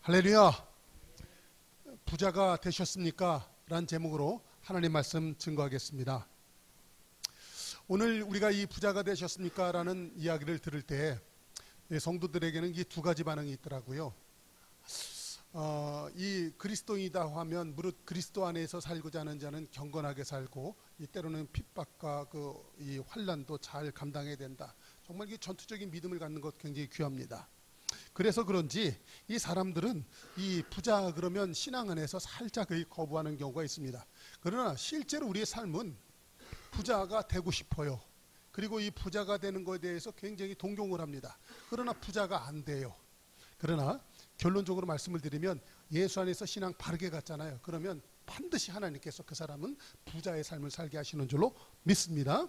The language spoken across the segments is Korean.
할렐루야. 부자가 되셨습니까? 라는 제목으로 하나님 말씀 증거하겠습니다. 오늘 우리가 이 부자가 되셨습니까? 라는 이야기를 들을 때 성도들에게는 이 두 가지 반응이 있더라고요. 이 그리스도인이다 하면 무릇 그리스도 안에서 살고자 하는 자는 경건하게 살고 때로는 핍박과 이 환난도 잘 감당해야 된다. 정말 이 전투적인 믿음을 갖는 것 굉장히 귀합니다. 그래서 그런지 이 사람들은 이 부자 그러면 신앙 안에서 살짝 거부하는 경우가 있습니다. 그러나 실제로 우리의 삶은 부자가 되고 싶어요. 그리고 이 부자가 되는 것에 대해서 굉장히 동경을 합니다. 그러나 부자가 안 돼요. 그러나 결론적으로 말씀을 드리면 예수 안에서 신앙 바르게 갔잖아요. 그러면 반드시 하나님께서 그 사람은 부자의 삶을 살게 하시는 줄로 믿습니다.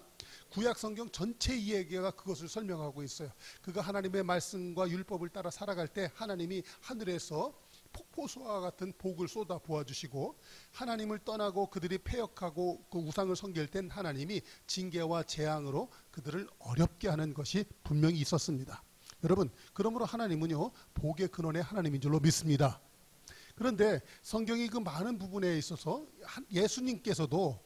구약 성경 전체 이야기가 그것을 설명하고 있어요. 그가 하나님의 말씀과 율법을 따라 살아갈 때 하나님이 하늘에서 폭포수와 같은 복을 쏟아 부어주시고, 하나님을 떠나고 그들이 패역하고 그 우상을 섬길 땐 하나님이 징계와 재앙으로 그들을 어렵게 하는 것이 분명히 있었습니다. 여러분, 그러므로 하나님은요 복의 근원의 하나님인 줄로 믿습니다. 그런데 성경이 그 많은 부분에 있어서 예수님께서도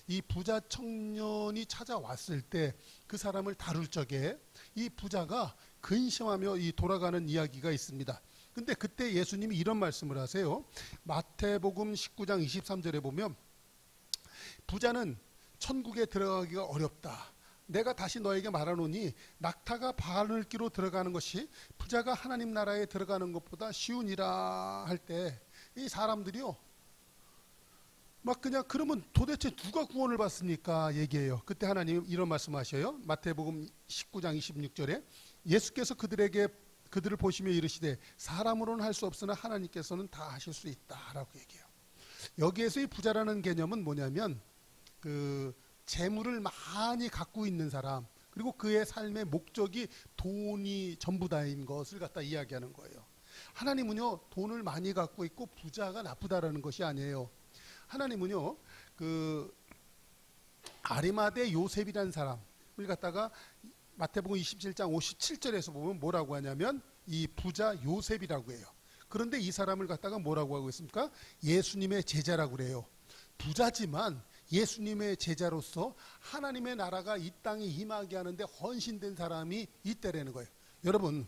이 부자 청년이 찾아왔을 때 그 사람을 다룰 적에 이 부자가 근심하며 돌아가는 이야기가 있습니다. 근데 그때 예수님이 이런 말씀을 하세요. 마태복음 19장 23절에 보면 부자는 천국에 들어가기가 어렵다. 내가 다시 너에게 말하노니 낙타가 바늘기로 들어가는 것이 부자가 하나님 나라에 들어가는 것보다 쉬우니라 할 때 이 사람들이요 막 그냥 그러면 도대체 누가 구원을 받습니까? 얘기해요. 그때 하나님 이런 말씀하셔요. 마태복음 19장 26절에 예수께서 그들을 보시며 이르시되 사람으로는 할 수 없으나 하나님께서는 다 하실 수 있다라고 얘기해요. 여기에서 이 부자라는 개념은 뭐냐면 재물을 많이 갖고 있는 사람, 그리고 그의 삶의 목적이 돈이 전부다인 것을 갖다 이야기하는 거예요. 하나님은요 돈을 많이 갖고 있고 부자가 나쁘다라는 것이 아니에요. 하나님은요 아리마대 요셉이라는 사람을 갖다가 마태복음 27장 57절에서 보면 뭐라고 하냐면 이 부자 요셉이라고 해요. 그런데 이 사람을 갖다가 뭐라고 하고 있습니까? 예수님의 제자라고 그래요. 부자지만 예수님의 제자로서 하나님의 나라가 이 땅에 임하게 하는데 헌신된 사람이 있다라는 거예요. 여러분,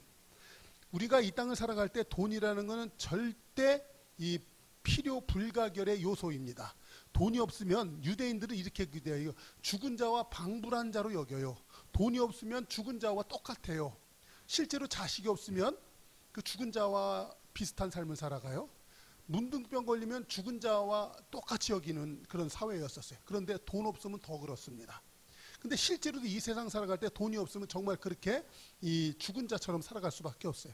우리가 이 땅을 살아갈 때 돈이라는 것은 절대 이 필요 불가결의 요소입니다. 돈이 없으면 유대인들은 이렇게 기대해요. 죽은 자와 방불한 자로 여겨요. 돈이 없으면 죽은 자와 똑같아요. 실제로 자식이 없으면 그 죽은 자와 비슷한 삶을 살아가요. 문둥병 걸리면 죽은 자와 똑같이 여기는 그런 사회였었어요. 그런데 돈 없으면 더 그렇습니다. 근데 실제로도 이 세상 살아갈 때 돈이 없으면 정말 그렇게 이 죽은 자처럼 살아갈 수밖에 없어요.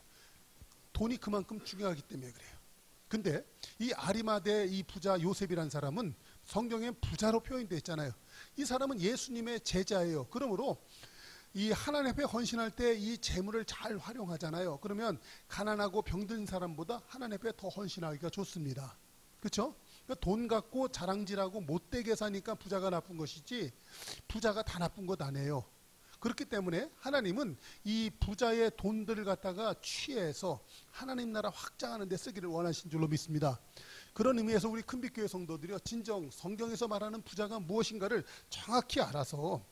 돈이 그만큼 중요하기 때문에 그래요. 근데 이 아리마대 이 부자 요셉이라는 사람은 성경에 부자로 표현되어 있잖아요. 이 사람은 예수님의 제자예요. 그러므로 이 하나님 앞에 헌신할 때 이 재물을 잘 활용하잖아요. 그러면 가난하고 병든 사람보다 하나님 앞에 더 헌신하기가 좋습니다. 그렇죠? 그러니까 돈 갖고 자랑질하고 못되게 사니까 부자가 나쁜 것이지 부자가 다 나쁜 것 아니에요. 그렇기 때문에 하나님은 이 부자의 돈들을 갖다가 취해서 하나님 나라 확장하는 데 쓰기를 원하신 줄로 믿습니다. 그런 의미에서 우리 큰빛교회 성도들이요 진정 성경에서 말하는 부자가 무엇인가를 정확히 알아서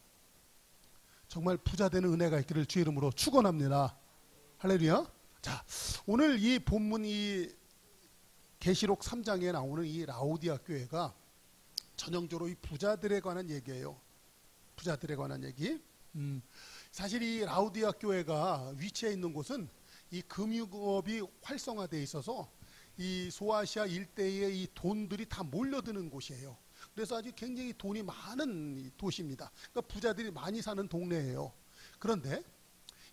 정말 부자 되는 은혜가 있기를 주의 이름으로 축원합니다. 할렐루야. 자, 오늘 이 본문 이 계시록 3장에 나오는 이 라오디아 교회가 전형적으로 이 부자들에 관한 얘기예요. 부자들에 관한 얘기. 사실 이 라오디아 교회가 위치해 있는 곳은 이 금융업이 활성화되어 있어서 이 소아시아 일대의 이 돈들이 다 몰려드는 곳이에요. 그래서 아주 굉장히 돈이 많은 도시입니다. 그러니까 부자들이 많이 사는 동네예요. 그런데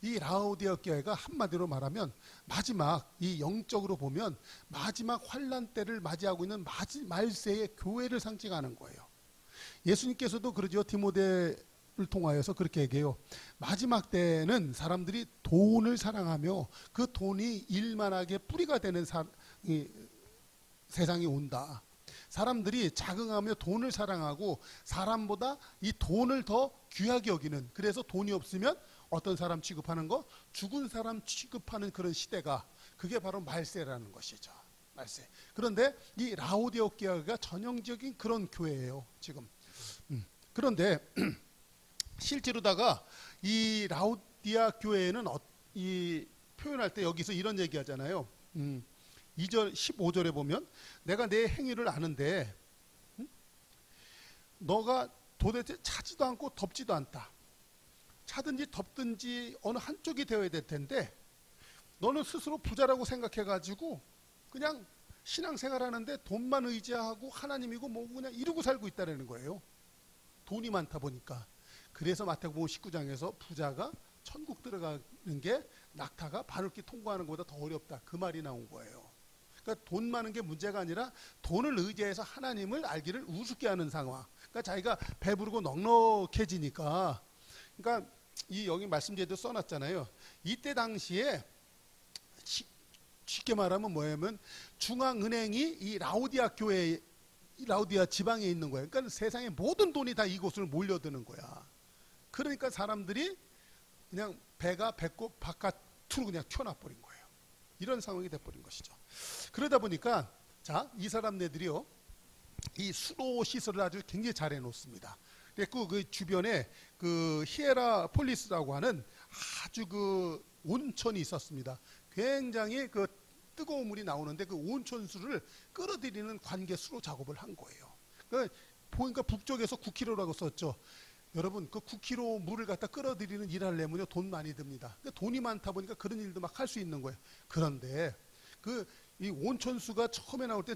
이 라오디아 교회가 한마디로 말하면 마지막 이 영적으로 보면 마지막 환난 때를 맞이하고 있는 말세의 교회를 상징하는 거예요. 예수님께서도 그러죠. 디모데를 통하여서 그렇게 얘기해요. 마지막 때는 사람들이 돈을 사랑하며 그 돈이 일만하게 뿌리가 되는 세상이 온다. 사람들이 자긍하며 돈을 사랑하고 사람보다 이 돈을 더 귀하게 여기는, 그래서 돈이 없으면 어떤 사람 취급하는 거? 죽은 사람 취급하는 그런 시대가 그게 바로 말세라는 것이죠. 말세. 그런데 이 라오디게아가 전형적인 그런 교회예요. 지금. 그런데 실제로다가 이 라오디아 교회에는 이 표현할 때 여기서 이런 얘기하잖아요. 2절 15절에 보면 내가 내 행위를 아는데 너가 도대체 차지도 않고 덥지도 않다. 차든지 덥든지 어느 한쪽이 되어야 될 텐데 너는 스스로 부자라고 생각해가지고 그냥 신앙생활하는데 돈만 의지하고 하나님이고 뭐고 그냥 이러고 살고 있다는 거예요. 돈이 많다 보니까. 그래서 마태복음 19장에서 부자가 천국 들어가는 게 낙타가 바늘길 통과하는 것보다 더 어렵다. 그 말이 나온 거예요. 그러니까 돈 많은 게 문제가 아니라 돈을 의지해서 하나님을 알기를 우습게 하는 상황. 그러니까 자기가 배부르고 넉넉해지니까. 그러니까 이 여기 말씀제도 써놨잖아요. 이때 당시에 쉽게 말하면 뭐냐면 중앙은행이 이 라오디아 교회, 라오디아 지방에 있는 거예요. 그러니까 세상의 모든 돈이 다 이곳으로 몰려드는 거야. 그러니까 사람들이 그냥 배가 배꼽 바깥으로 그냥 튀어나버린 거예요. 이런 상황이 돼버린 것이죠. 그러다 보니까 자, 이 사람네들이요, 이 수도 시설을 아주 굉장히 잘 해놓습니다. 그리고 그 주변에 그 히에라폴리스라고 하는 아주 그 온천이 있었습니다. 굉장히 그 뜨거운 물이 나오는데 그 온천수를 끌어들이는 관계수로 작업을 한 거예요. 그러니까 보니까 북쪽에서 9km라고 썼죠. 여러분 그 9km 물을 갖다 끌어들이는 일을 하려면요 돈 많이 듭니다. 그러니까 돈이 많다 보니까 그런 일도 막 할 수 있는 거예요. 그런데 그 이 온천수가 처음에 나올 때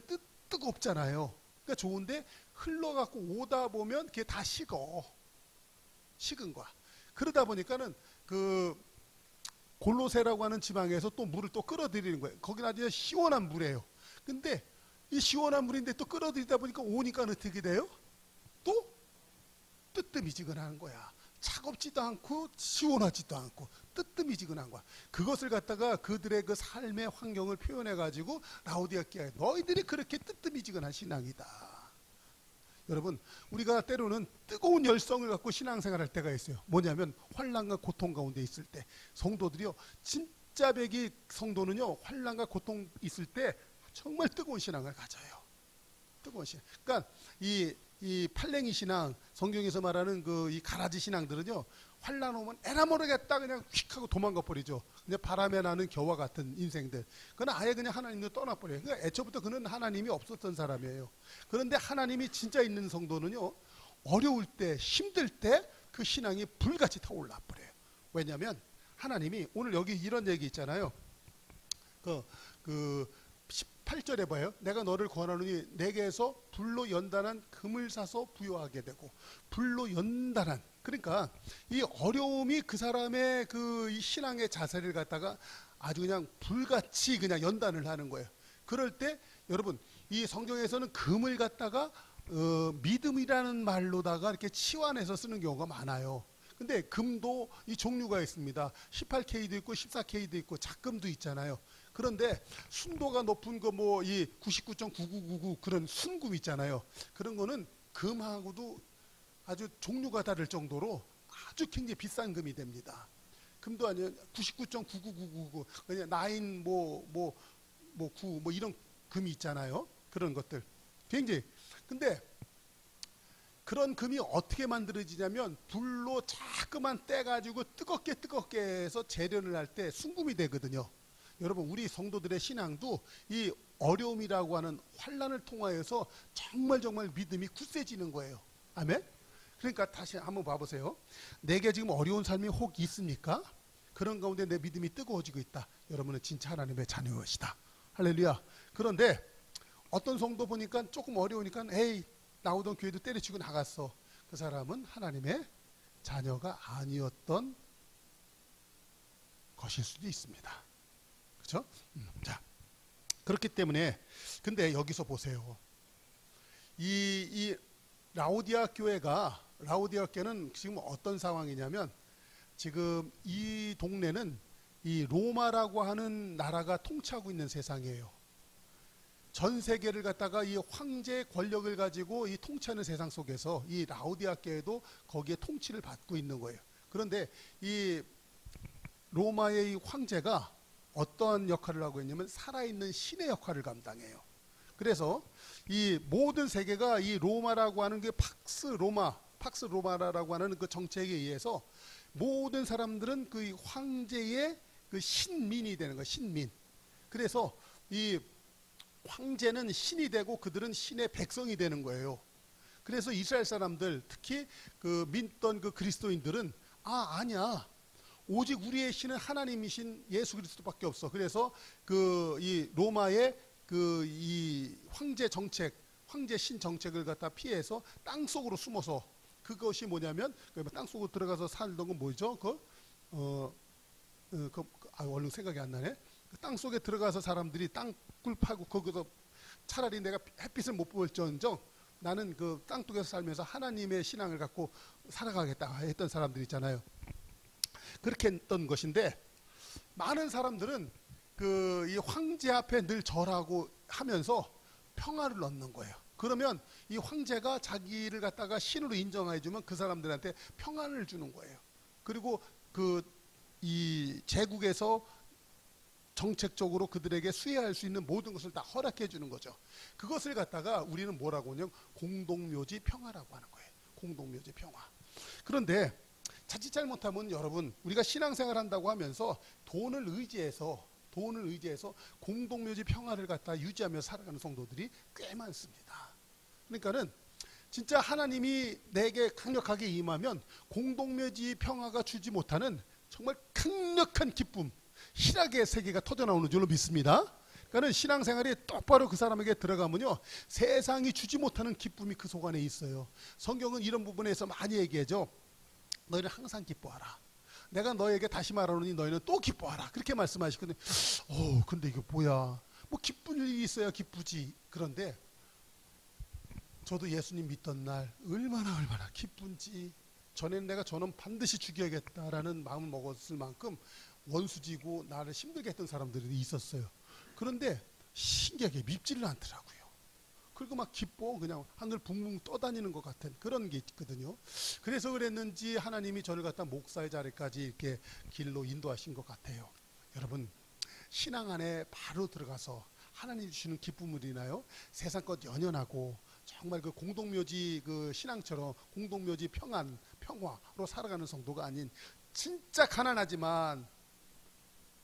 뜨겁잖아요. 그러니까 좋은데 흘러갖고 오다 보면 그게 다 식은 거야. 그러다 보니까는 그 골로새라고 하는 지방에서 또 물을 또 끌어들이는 거예요. 거기는 아주 시원한 물이에요. 근데 이 시원한 물인데 또 끌어들이다 보니까 오니까 어떻게 돼요? 또 뜨뜻미지근한 거야. 차갑지도 않고 시원하지도 않고 뜨뜻미지근한 거야. 그것을 갖다가 그들의 그 삶의 환경을 표현해 가지고 라오디게아에 너희들이 그렇게 뜨뜻미지근한 신앙이다. 여러분 우리가 때로는 뜨거운 열성을 갖고 신앙생활할 때가 있어요. 뭐냐면 환난과 고통 가운데 있을 때 성도들이요, 진짜 배기 성도는요 환난과 고통 있을 때 정말 뜨거운 신앙을 가져요. 뜨거운 신앙. 그러니까 이 팔랭이 신앙, 성경에서 말하는 그 이 가라지 신앙들은요, 환난 오면 에라 모르겠다 그냥 휙 하고 도망가 버리죠. 그냥 바람에 나는 겨와 같은 인생들. 그는 아예 그냥 하나님을 떠나버려요. 그러니까 애초부터 그는 하나님이 없었던 사람이에요. 그런데 하나님이 진짜 있는 성도는요, 어려울 때, 힘들 때 그 신앙이 불같이 타올라 버려요. 왜냐하면 하나님이 오늘 여기 이런 얘기 있잖아요. 그 18절에 봐요. 내가 너를 권하노니 내게서 불로 연단한 금을 사서 부여하게 되고, 불로 연단한, 그러니까 이 어려움이 그 사람의 그 이 신앙의 자세를 갖다가 아주 그냥 불같이 그냥 연단을 하는 거예요. 그럴 때 여러분 이 성경에서는 금을 갖다가 믿음이라는 말로다가 이렇게 치환해서 쓰는 경우가 많아요. 근데 금도 이 종류가 있습니다. 18K도 있고 14K도 있고 작금도 있잖아요. 그런데 순도가 높은 거 뭐 이 99.9999 그런 순금 있잖아요. 그런 거는 금하고도 아주 종류가 다를 정도로 아주 굉장히 비싼 금이 됩니다. 금도 아니에요. 99.9999 그냥 9 9 이런 금이 있잖아요. 그런 것들 굉장히. 근데 그런 금이 어떻게 만들어지냐면 불로 자꾸만 떼가지고 뜨겁게 해서 재련을 할 때 순금이 되거든요. 여러분 우리 성도들의 신앙도 이 어려움이라고 하는 환난을 통하여서 정말 믿음이 굳세지는 거예요. 아멘. 그러니까 다시 한번 봐보세요. 내게 지금 어려운 삶이 혹 있습니까? 그런 가운데 내 믿음이 뜨거워지고 있다. 여러분은 진짜 하나님의 자녀이시다. 할렐루야. 그런데 어떤 성도 보니까 조금 어려우니까 에이 나오던 교회도 때려치고 나갔어. 그 사람은 하나님의 자녀가 아니었던 것일 수도 있습니다. 그렇죠? 자, 그렇기 때문에 근데 여기서 보세요. 이 라오디아 교회는 지금 어떤 상황이냐면 지금 이 동네는 이 로마라고 하는 나라가 통치하고 있는 세상이에요. 전 세계를 갖다가 이 황제의 권력을 가지고 이 통치하는 세상 속에서 이 라오디아 교회도 거기에 통치를 받고 있는 거예요. 그런데 이 로마의 이 황제가 어떤 역할을 하고 있냐면 살아있는 신의 역할을 감당해요. 그래서 이 모든 세계가 이 로마라고 하는 게 팍스 로마라고 하는 그 정책에 의해서 모든 사람들은 그 황제의 그 신민이 되는 거예요. 신민. 그래서 이 황제는 신이 되고 그들은 신의 백성이 되는 거예요. 그래서 이스라엘 사람들, 특히 그 믿던 그 그리스도인들은 아니야. 오직 우리의 신은 하나님이신 예수 그리스도밖에 없어. 그래서 그 이 로마의 그 이 황제 정책, 황제 신 정책을 갖다 피해서 땅 속으로 숨어서, 그것이 뭐냐면 땅 속으로 들어가서 살던 건 뭐죠? 얼른 생각이 안 나네. 땅 속에 들어가서 사람들이 땅굴 파고 거기서 차라리 내가 햇빛을 못 볼지언정 나는 그 땅속에서 살면서 하나님의 신앙을 갖고 살아가겠다 했던 사람들 있잖아요. 그렇게 했던 것인데, 많은 사람들은 그 이 황제 앞에 늘 절하고 하면서 평화를 얻는 거예요. 그러면 이 황제가 자기를 갖다가 신으로 인정해 주면 그 사람들한테 평안을 주는 거예요. 그리고 그 이 제국에서 정책적으로 그들에게 수혜할 수 있는 모든 것을 다 허락해 주는 거죠. 그것을 갖다가 우리는 뭐라고 하냐면 공동묘지 평화라고 하는 거예요. 공동묘지 평화. 그런데 자칫 잘못하면 여러분, 우리가 신앙생활 한다고 하면서 돈을 의지해서 공동묘지 평화를 갖다 유지하며 살아가는 성도들이 꽤 많습니다. 그러니까는 진짜 하나님이 내게 강력하게 임하면 공동묘지 평화가 주지 못하는 정말 강력한 기쁨, 희락의 세계가 터져나오는 줄로 믿습니다. 그러니까 신앙생활이 똑바로 그 사람에게 들어가면요, 세상이 주지 못하는 기쁨이 그 속 안에 있어요. 성경은 이런 부분에서 많이 얘기하죠. 너희는 항상 기뻐하라. 내가 너에게 다시 말하노니 너희는 또 기뻐하라. 그렇게 말씀하시거든요. 근데 이게 뭐야? 뭐 기쁜 일이 있어야 기쁘지. 그런데 저도 예수님 믿던 날 얼마나 기쁜지, 전에는 내가 저는 반드시 죽여야겠다라는 마음을 먹었을 만큼 원수지고 나를 힘들게 했던 사람들이 있었어요. 그런데 신기하게 밉지를 않더라고요. 그리고 막 기뻐, 그냥 하늘 붕붕 떠다니는 것 같은 그런 게 있거든요. 그래서 그랬는지 하나님이 저를 갖다 목사의 자리까지 이렇게 길로 인도하신 것 같아요. 여러분, 신앙 안에 바로 들어가서 하나님 주시는 기쁨을 인하여 세상 것 연연하고 정말 그 공동묘지 그 신앙처럼 공동묘지 평화로 살아가는 성도가 아닌, 진짜 가난하지만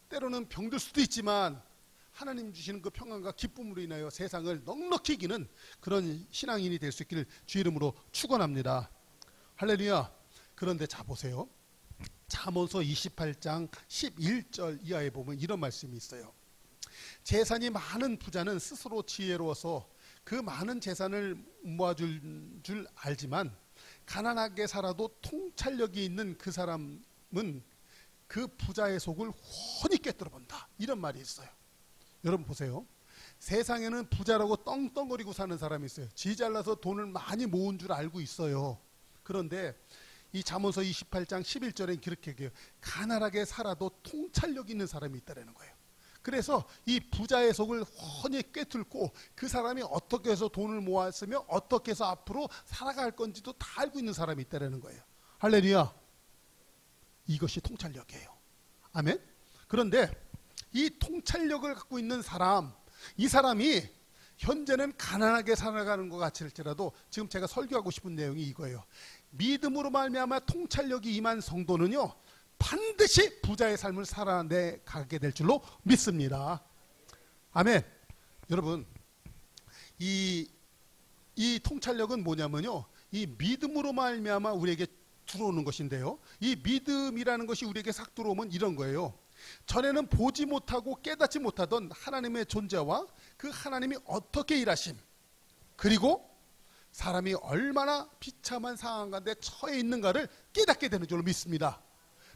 때로는 병들 수도 있지만 하나님 주시는 그 평안과 기쁨으로 인하여 세상을 넉넉히 이기는 그런 신앙인이 될 수 있기를 주 이름으로 축원합니다. 할렐루야. 그런데 자 보세요. 잠언서 28장 11절 이하에 보면 이런 말씀이 있어요. 재산이 많은 부자는 스스로 지혜로워서 그 많은 재산을 모아줄 줄 알지만 가난하게 살아도 통찰력이 있는 그 사람은 그 부자의 속을 훤히 꿰뚫어 본다. 이런 말이 있어요. 여러분 보세요. 세상에는 부자라고 떵떵거리고 사는 사람이 있어요. 지 잘나서 돈을 많이 모은 줄 알고 있어요. 그런데 이 잠언서 28장 11절에 그렇게 얘기해요. 가난하게 살아도 통찰력 있는 사람이 있다는 거예요. 그래서 이 부자의 속을 훤히 꿰뚫고 그 사람이 어떻게 해서 돈을 모았으며 어떻게 해서 앞으로 살아갈 건지도 다 알고 있는 사람이 있다는 거예요. 할렐루야. 이것이 통찰력이에요. 아멘. 그런데 이 통찰력을 갖고 있는 사람, 이 사람이 현재는 가난하게 살아가는 것 같을지라도 지금 제가 설교하고 싶은 내용이 이거예요. 믿음으로 말미암아 통찰력이 임한 성도는요, 반드시 부자의 삶을 살아내가게 될 줄로 믿습니다. 아멘. 여러분, 이 통찰력은 뭐냐면요, 이 믿음으로 말미암아 우리에게 들어오는 것인데요, 이 믿음이라는 것이 우리에게 싹 들어오면 이런 거예요. 전에는 보지 못하고 깨닫지 못하던 하나님의 존재와 그 하나님이 어떻게 일하심, 그리고 사람이 얼마나 비참한 상황 가운데 처해 있는가를 깨닫게 되는 줄로 믿습니다.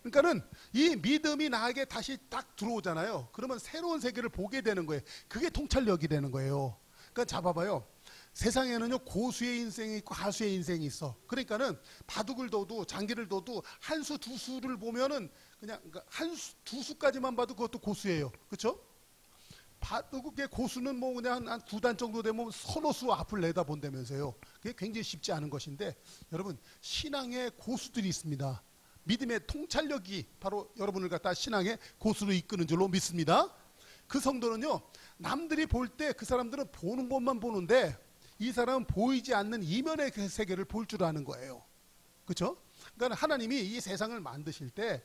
그러니까는 이 믿음이 나에게 다시 딱 들어오잖아요. 그러면 새로운 세계를 보게 되는 거예요. 그게 통찰력이 되는 거예요. 그러니까 잡아봐요. 세상에는요, 고수의 인생이 있고 하수의 인생이 있어. 그러니까는 바둑을 둬도 장기를 둬도 한 수 두 수를 보면은 그냥 한 수 두 수까지만 봐도 그것도 고수예요. 그렇죠? 바둑의 고수는 뭐 그냥 한 9단 정도 되면 서너 수 앞을 내다본다면서요. 그게 굉장히 쉽지 않은 것인데, 여러분, 신앙의 고수들이 있습니다. 믿음의 통찰력이 바로 여러분을 갖다 신앙의 고수로 이끄는 줄로 믿습니다. 그 성도는요, 남들이 볼 때 그 사람들은 보는 것만 보는데 이 사람은 보이지 않는 이면의 그 세계를 볼 줄 아는 거예요. 그렇죠? 그러니까 하나님이 이 세상을 만드실 때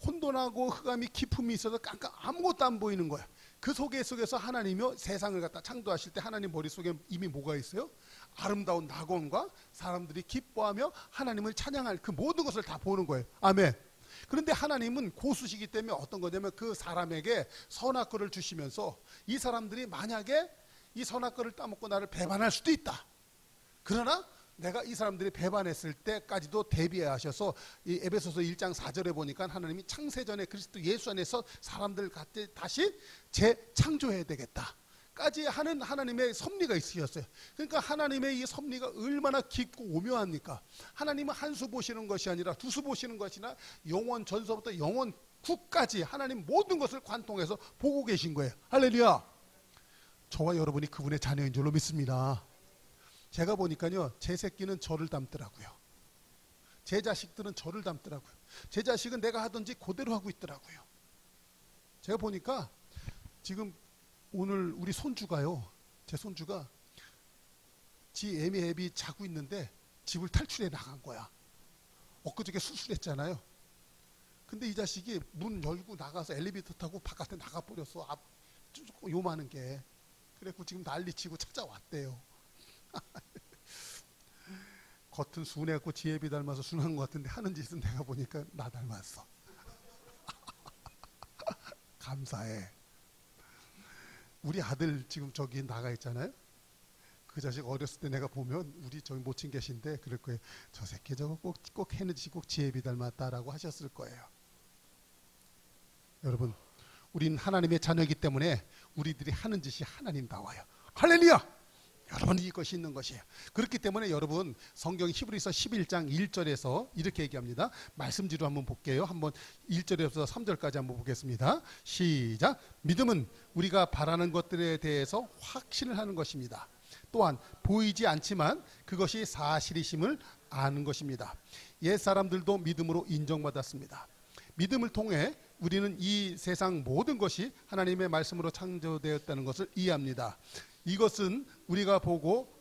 혼돈하고 흑암이 기품이 있어서 깜깜 아무것도 안 보이는 거야. 그 속에서 하나님이 세상을 갖다 창조하실 때 하나님 머릿속에 이미 뭐가 있어요? 아름다운 낙원과 사람들이 기뻐하며 하나님을 찬양할 그 모든 것을 다 보는 거예요. 아멘. 그런데 하나님은 고수시기 때문에 어떤 거냐면 그 사람에게 선악과를 주시면서 이 사람들이 만약에 이 선악과를 따먹고 나를 배반할 수도 있다. 그러나 내가 이 사람들이 배반했을 때까지도 대비하셔서 이 에베소서 1장 4절에 보니까 하나님이 창세전에 그리스도 예수 안에서 사람들 같이 다시 재창조해야 되겠다 까지 하는 하나님의 섭리가 있으셨어요. 그러니까 하나님의 이 섭리가 얼마나 깊고 오묘합니까? 하나님은 한 수 보시는 것이 아니라 두 수 보시는 것이나 영원 전서부터 영원 후까지 하나님 모든 것을 관통해서 보고 계신 거예요. 할렐루야. 저와 여러분이 그분의 자녀인 줄로 믿습니다. 제가 보니까요, 제 새끼는 저를 닮더라고요. 제 자식들은 저를 닮더라고요. 제 자식은 내가 하든지 그대로 하고 있더라고요. 제가 보니까 지금 오늘 우리 손주가요, 제 손주가 지 애미 애비 자고 있는데 집을 탈출해 나간 거야. 엊그저께 수술했잖아요. 근데 이 자식이 문 열고 나가서 엘리베이터 타고 바깥에 나가버렸어. 요만한 게. 그래갖고 지금 난리치고 찾아왔대요. 겉은 순해갖고 지혜비 닮아서 순한 것 같은데 하는 짓은 내가 보니까 나 닮았어. 감사해. 우리 아들 지금 저기 나가 있잖아요. 그 자식 어렸을 때 내가 보면 우리 저기 모친 계신데 그럴 거예요. 저 새끼 저거 꼭 해는 짓이 꼭 지혜비 닮았다라고 하셨을 거예요. 여러분, 우린 하나님의 자녀이기 때문에 우리들이 하는 짓이 하나님다워요. 할렐루야. 여러분, 이것이 있는 것이에요. 그렇기 때문에 여러분, 성경 히브리서 11장 1절에서 이렇게 얘기합니다. 말씀지로 한번 볼게요. 한번 1절에서 3절까지 한번 보겠습니다. 시작. 믿음은 우리가 바라는 것들에 대해서 확신을 하는 것입니다. 또한 보이지 않지만 그것이 사실이심을 아는 것입니다. 옛 사람들도 믿음으로 인정받았습니다. 믿음을 통해 우리는 이 세상 모든 것이 하나님의 말씀으로 창조되었다는 것을 이해합니다. 이것은 우리가 보고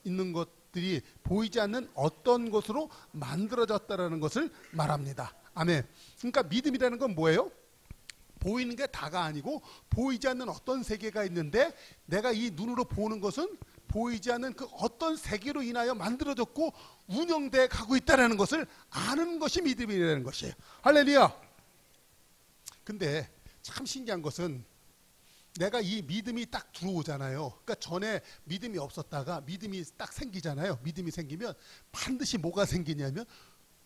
있는 것들이 보이지 않는 어떤 것으로 만들어졌다는 것을 말합니다. 아멘. 그러니까 믿음이라는 건 뭐예요? 보이는 게 다가 아니고 보이지 않는 어떤 세계가 있는데 내가 이 눈으로 보는 것은 보이지 않는 그 어떤 세계로 인하여 만들어졌고 운영돼 가고 있다는 것을 아는 것이 믿음이라는 것이에요. 할렐루야. 근데 참 신기한 것은 내가 이 믿음이 딱 들어오잖아요. 그러니까 전에 믿음이 없었다가 믿음이 딱 생기잖아요. 믿음이 생기면 반드시 뭐가 생기냐면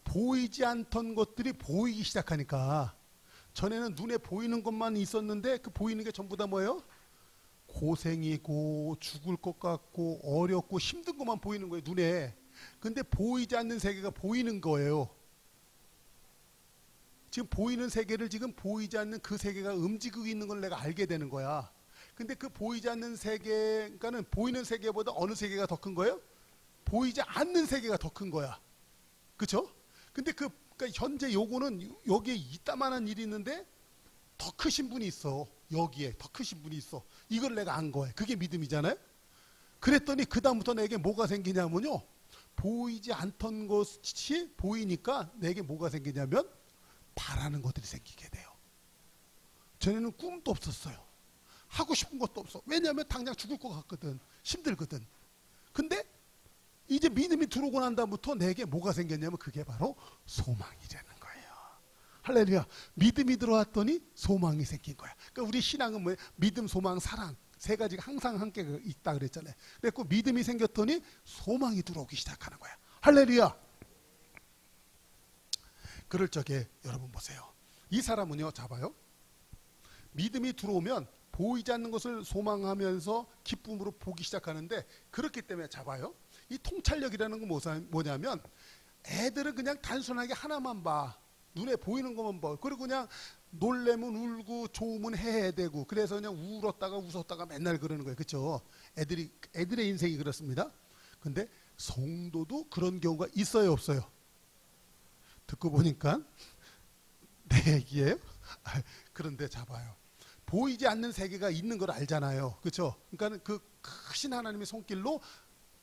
보이지 않던 것들이 보이기 시작하니까 전에는 눈에 보이는 것만 있었는데 그 보이는 게 전부 다 뭐예요? 고생이고 죽을 것 같고 어렵고 힘든 것만 보이는 거예요, 눈에. 근데 보이지 않는 세계가 보이는 거예요. 지금 보이는 세계를 지금 보이지 않는 그 세계가 움직이고 있는 걸 내가 알게 되는 거야. 근데 그 보이지 않는 세계가는 보이는 세계보다 어느 세계가 더 큰 거예요? 보이지 않는 세계가 더 큰 거야. 그렇죠? 근데 그러니까 현재 요거는 여기에 이따만한 일이 있는데 더 크신 분이 있어. 여기에 더 크신 분이 있어. 이걸 내가 안 거예요. 그게 믿음이잖아요. 그랬더니 그 다음부터 내게 뭐가 생기냐면요, 보이지 않던 것이 보이니까 내게 뭐가 생기냐면 바라는 것들이 생기게 돼요. 전에는 꿈도 없었어요. 하고 싶은 것도 없어. 왜냐하면 당장 죽을 것 같거든. 힘들거든. 근데 이제 믿음이 들어오고 난 다음부터 내게 뭐가 생겼냐면 그게 바로 소망이라는 거예요. 할렐루야. 믿음이 들어왔더니 소망이 생긴 거야. 그러니까 우리 신앙은 뭐예요? 믿음, 소망, 사랑 세 가지가 항상 함께 있다 그랬잖아요. 그래서 믿음이 생겼더니 소망이 들어오기 시작하는 거야. 할렐루야. 그럴 적에 여러분 보세요. 이 사람은요, 잡아요. 믿음이 들어오면 보이지 않는 것을 소망하면서 기쁨으로 보기 시작하는데 그렇기 때문에 잡아요. 이 통찰력이라는 건 뭐냐면 애들은 그냥 단순하게 하나만 봐. 눈에 보이는 것만 봐. 그리고 그냥 놀래면 울고 좋으면 해대고 그래서 그냥 울었다가 웃었다가 맨날 그러는 거예요. 그렇죠? 애들의 인생이 그렇습니다. 근데 성도도 그런 경우가 있어요, 없어요? 듣고 보니까 내 얘기예요? 그런데 잡아요. 보이지 않는 세계가 있는 걸 알잖아요. 그렇죠? 그러니까 그 크신 하나님의 손길로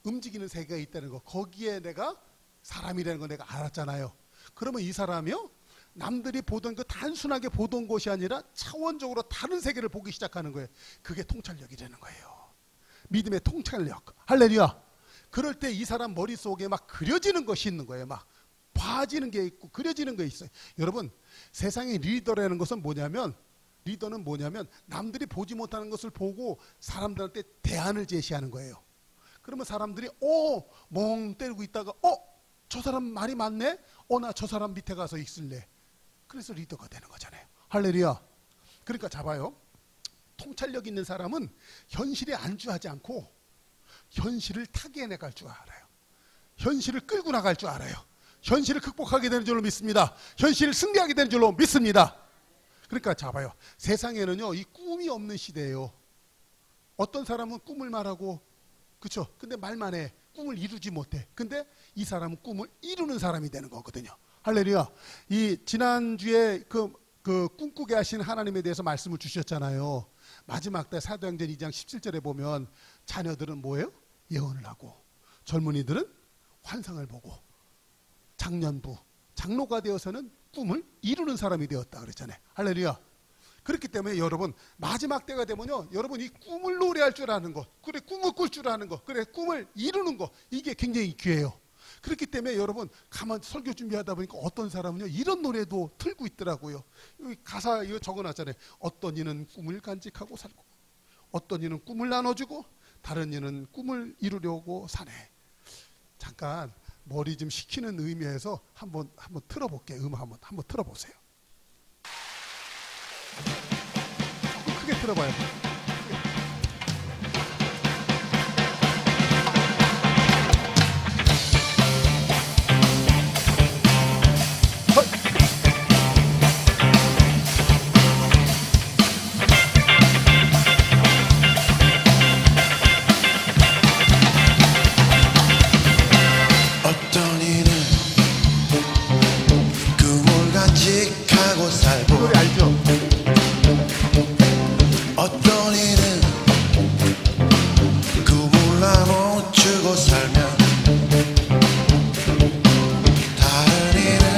움직이는 세계가 있다는 거. 거기에 내가 사람이라는 거 내가 알았잖아요. 그러면 이 사람이요, 남들이 보던 그 단순하게 보던 것이 아니라 차원적으로 다른 세계를 보기 시작하는 거예요. 그게 통찰력이 되는 거예요. 믿음의 통찰력. 할렐루야. 그럴 때 이 사람 머릿속에 막 그려지는 것이 있는 거예요. 막 봐지는 게 있고 그려지는 게 있어요. 여러분, 세상의 리더라는 것은 뭐냐면, 리더는 뭐냐면 남들이 보지 못하는 것을 보고 사람들한테 대안을 제시하는 거예요. 그러면 사람들이 멍 때리고 있다가 저 사람 말이 맞네? 나 저 사람 밑에 가서 있을래. 그래서 리더가 되는 거잖아요. 할렐루야. 그러니까 잡아요. 통찰력 있는 사람은 현실에 안주하지 않고 현실을 타개내갈 줄 알아요. 현실을 끌고 나갈 줄 알아요. 현실을 극복하게 되는 줄로 믿습니다. 현실을 승리하게 되는 줄로 믿습니다. 그러니까 잡아요. 세상에는요, 이 꿈이 없는 시대예요. 어떤 사람은 꿈을 말하고, 그렇죠? 근데 말만 해. 꿈을 이루지 못해. 근데 이 사람은 꿈을 이루는 사람이 되는 거거든요. 할렐루야. 이 지난주에 그 꿈꾸게 하신 하나님에 대해서 말씀을 주셨잖아요. 마지막 때 사도행전 2장 17절에 보면 자녀들은 뭐예요? 예언을 하고, 젊은이들은 환상을 보고, 장년부, 장로가 되어서는 꿈을 이루는 사람이 되었다 그랬잖아요. 할렐루야. 그렇기 때문에 여러분, 마지막 때가 되면요, 여러분 이 꿈을 노래할 줄 아는 것, 그래 꿈을 꿀 줄 아는 것, 그래 꿈을 이루는 것, 이게 굉장히 귀해요. 그렇기 때문에 여러분, 가만 설교 준비하다 보니까 어떤 사람은요, 이런 노래도 틀고 있더라고요. 여기 가사 이거 적어놨잖아요. 어떤 이는 꿈을 간직하고 살고, 어떤 이는 꿈을 나눠주고, 다른 이는 꿈을 이루려고 사네. 잠깐 머리 좀 식히는 의미에서 한번 틀어볼게요. 음악 한번 틀어보세요. 조금 크게 틀어봐요. 어떤 이는 꿈을 간직하고 살고, 이 노래 알죠? 어떤 이는 꿈을 나눠주고 살면, 다른 이는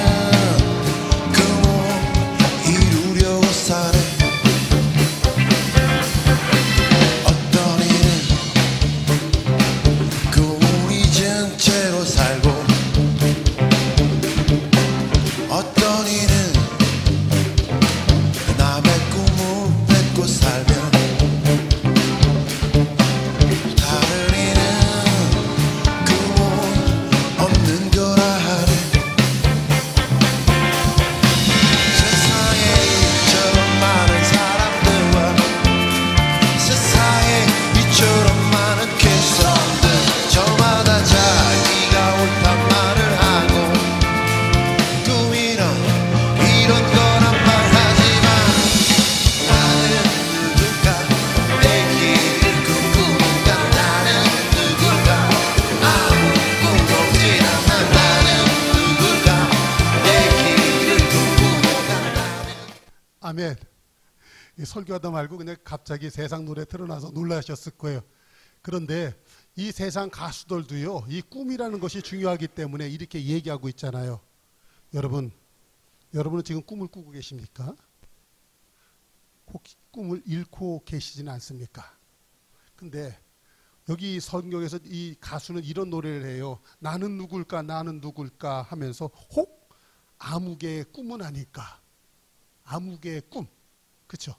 꿈을 이루려고 사네. 어떤 이는 꿈을 잊은 채로 살고, 어떤 이는 남의 꿈을 뺏고 살면, 다른 이는 꿈은 없는 거라 하네. 세상에 이처럼 많은 사람들과 세상에 이처럼 많은 쾌성들, 저마다 자기가 옳단 말을 하고, 꿈이란 이런 거란 말하지만, 나는 누굴까? 내 길을 꿈꾸니까. 나는 누굴까? 아무 꿈 없진 않아. 나는 누굴까? 내 길을 꿈꾸니까. 아멘. 이 설교하다 말고 그냥 갑자기 세상 노래 틀어놔서 놀라셨을 거예요. 그런데 이 세상 가수들도요, 이 꿈이라는 것이 중요하기 때문에 이렇게 얘기하고 있잖아요. 여러분은 지금 꿈을 꾸고 계십니까? 혹시 꿈을 잃고 계시지는 않습니까? 근데 여기 성경에서 이 가수는 이런 노래를 해요. 나는 누굴까, 나는 누굴까 하면서 혹 아무개의 꿈은 아닐까. 아무개의 꿈. 그렇죠?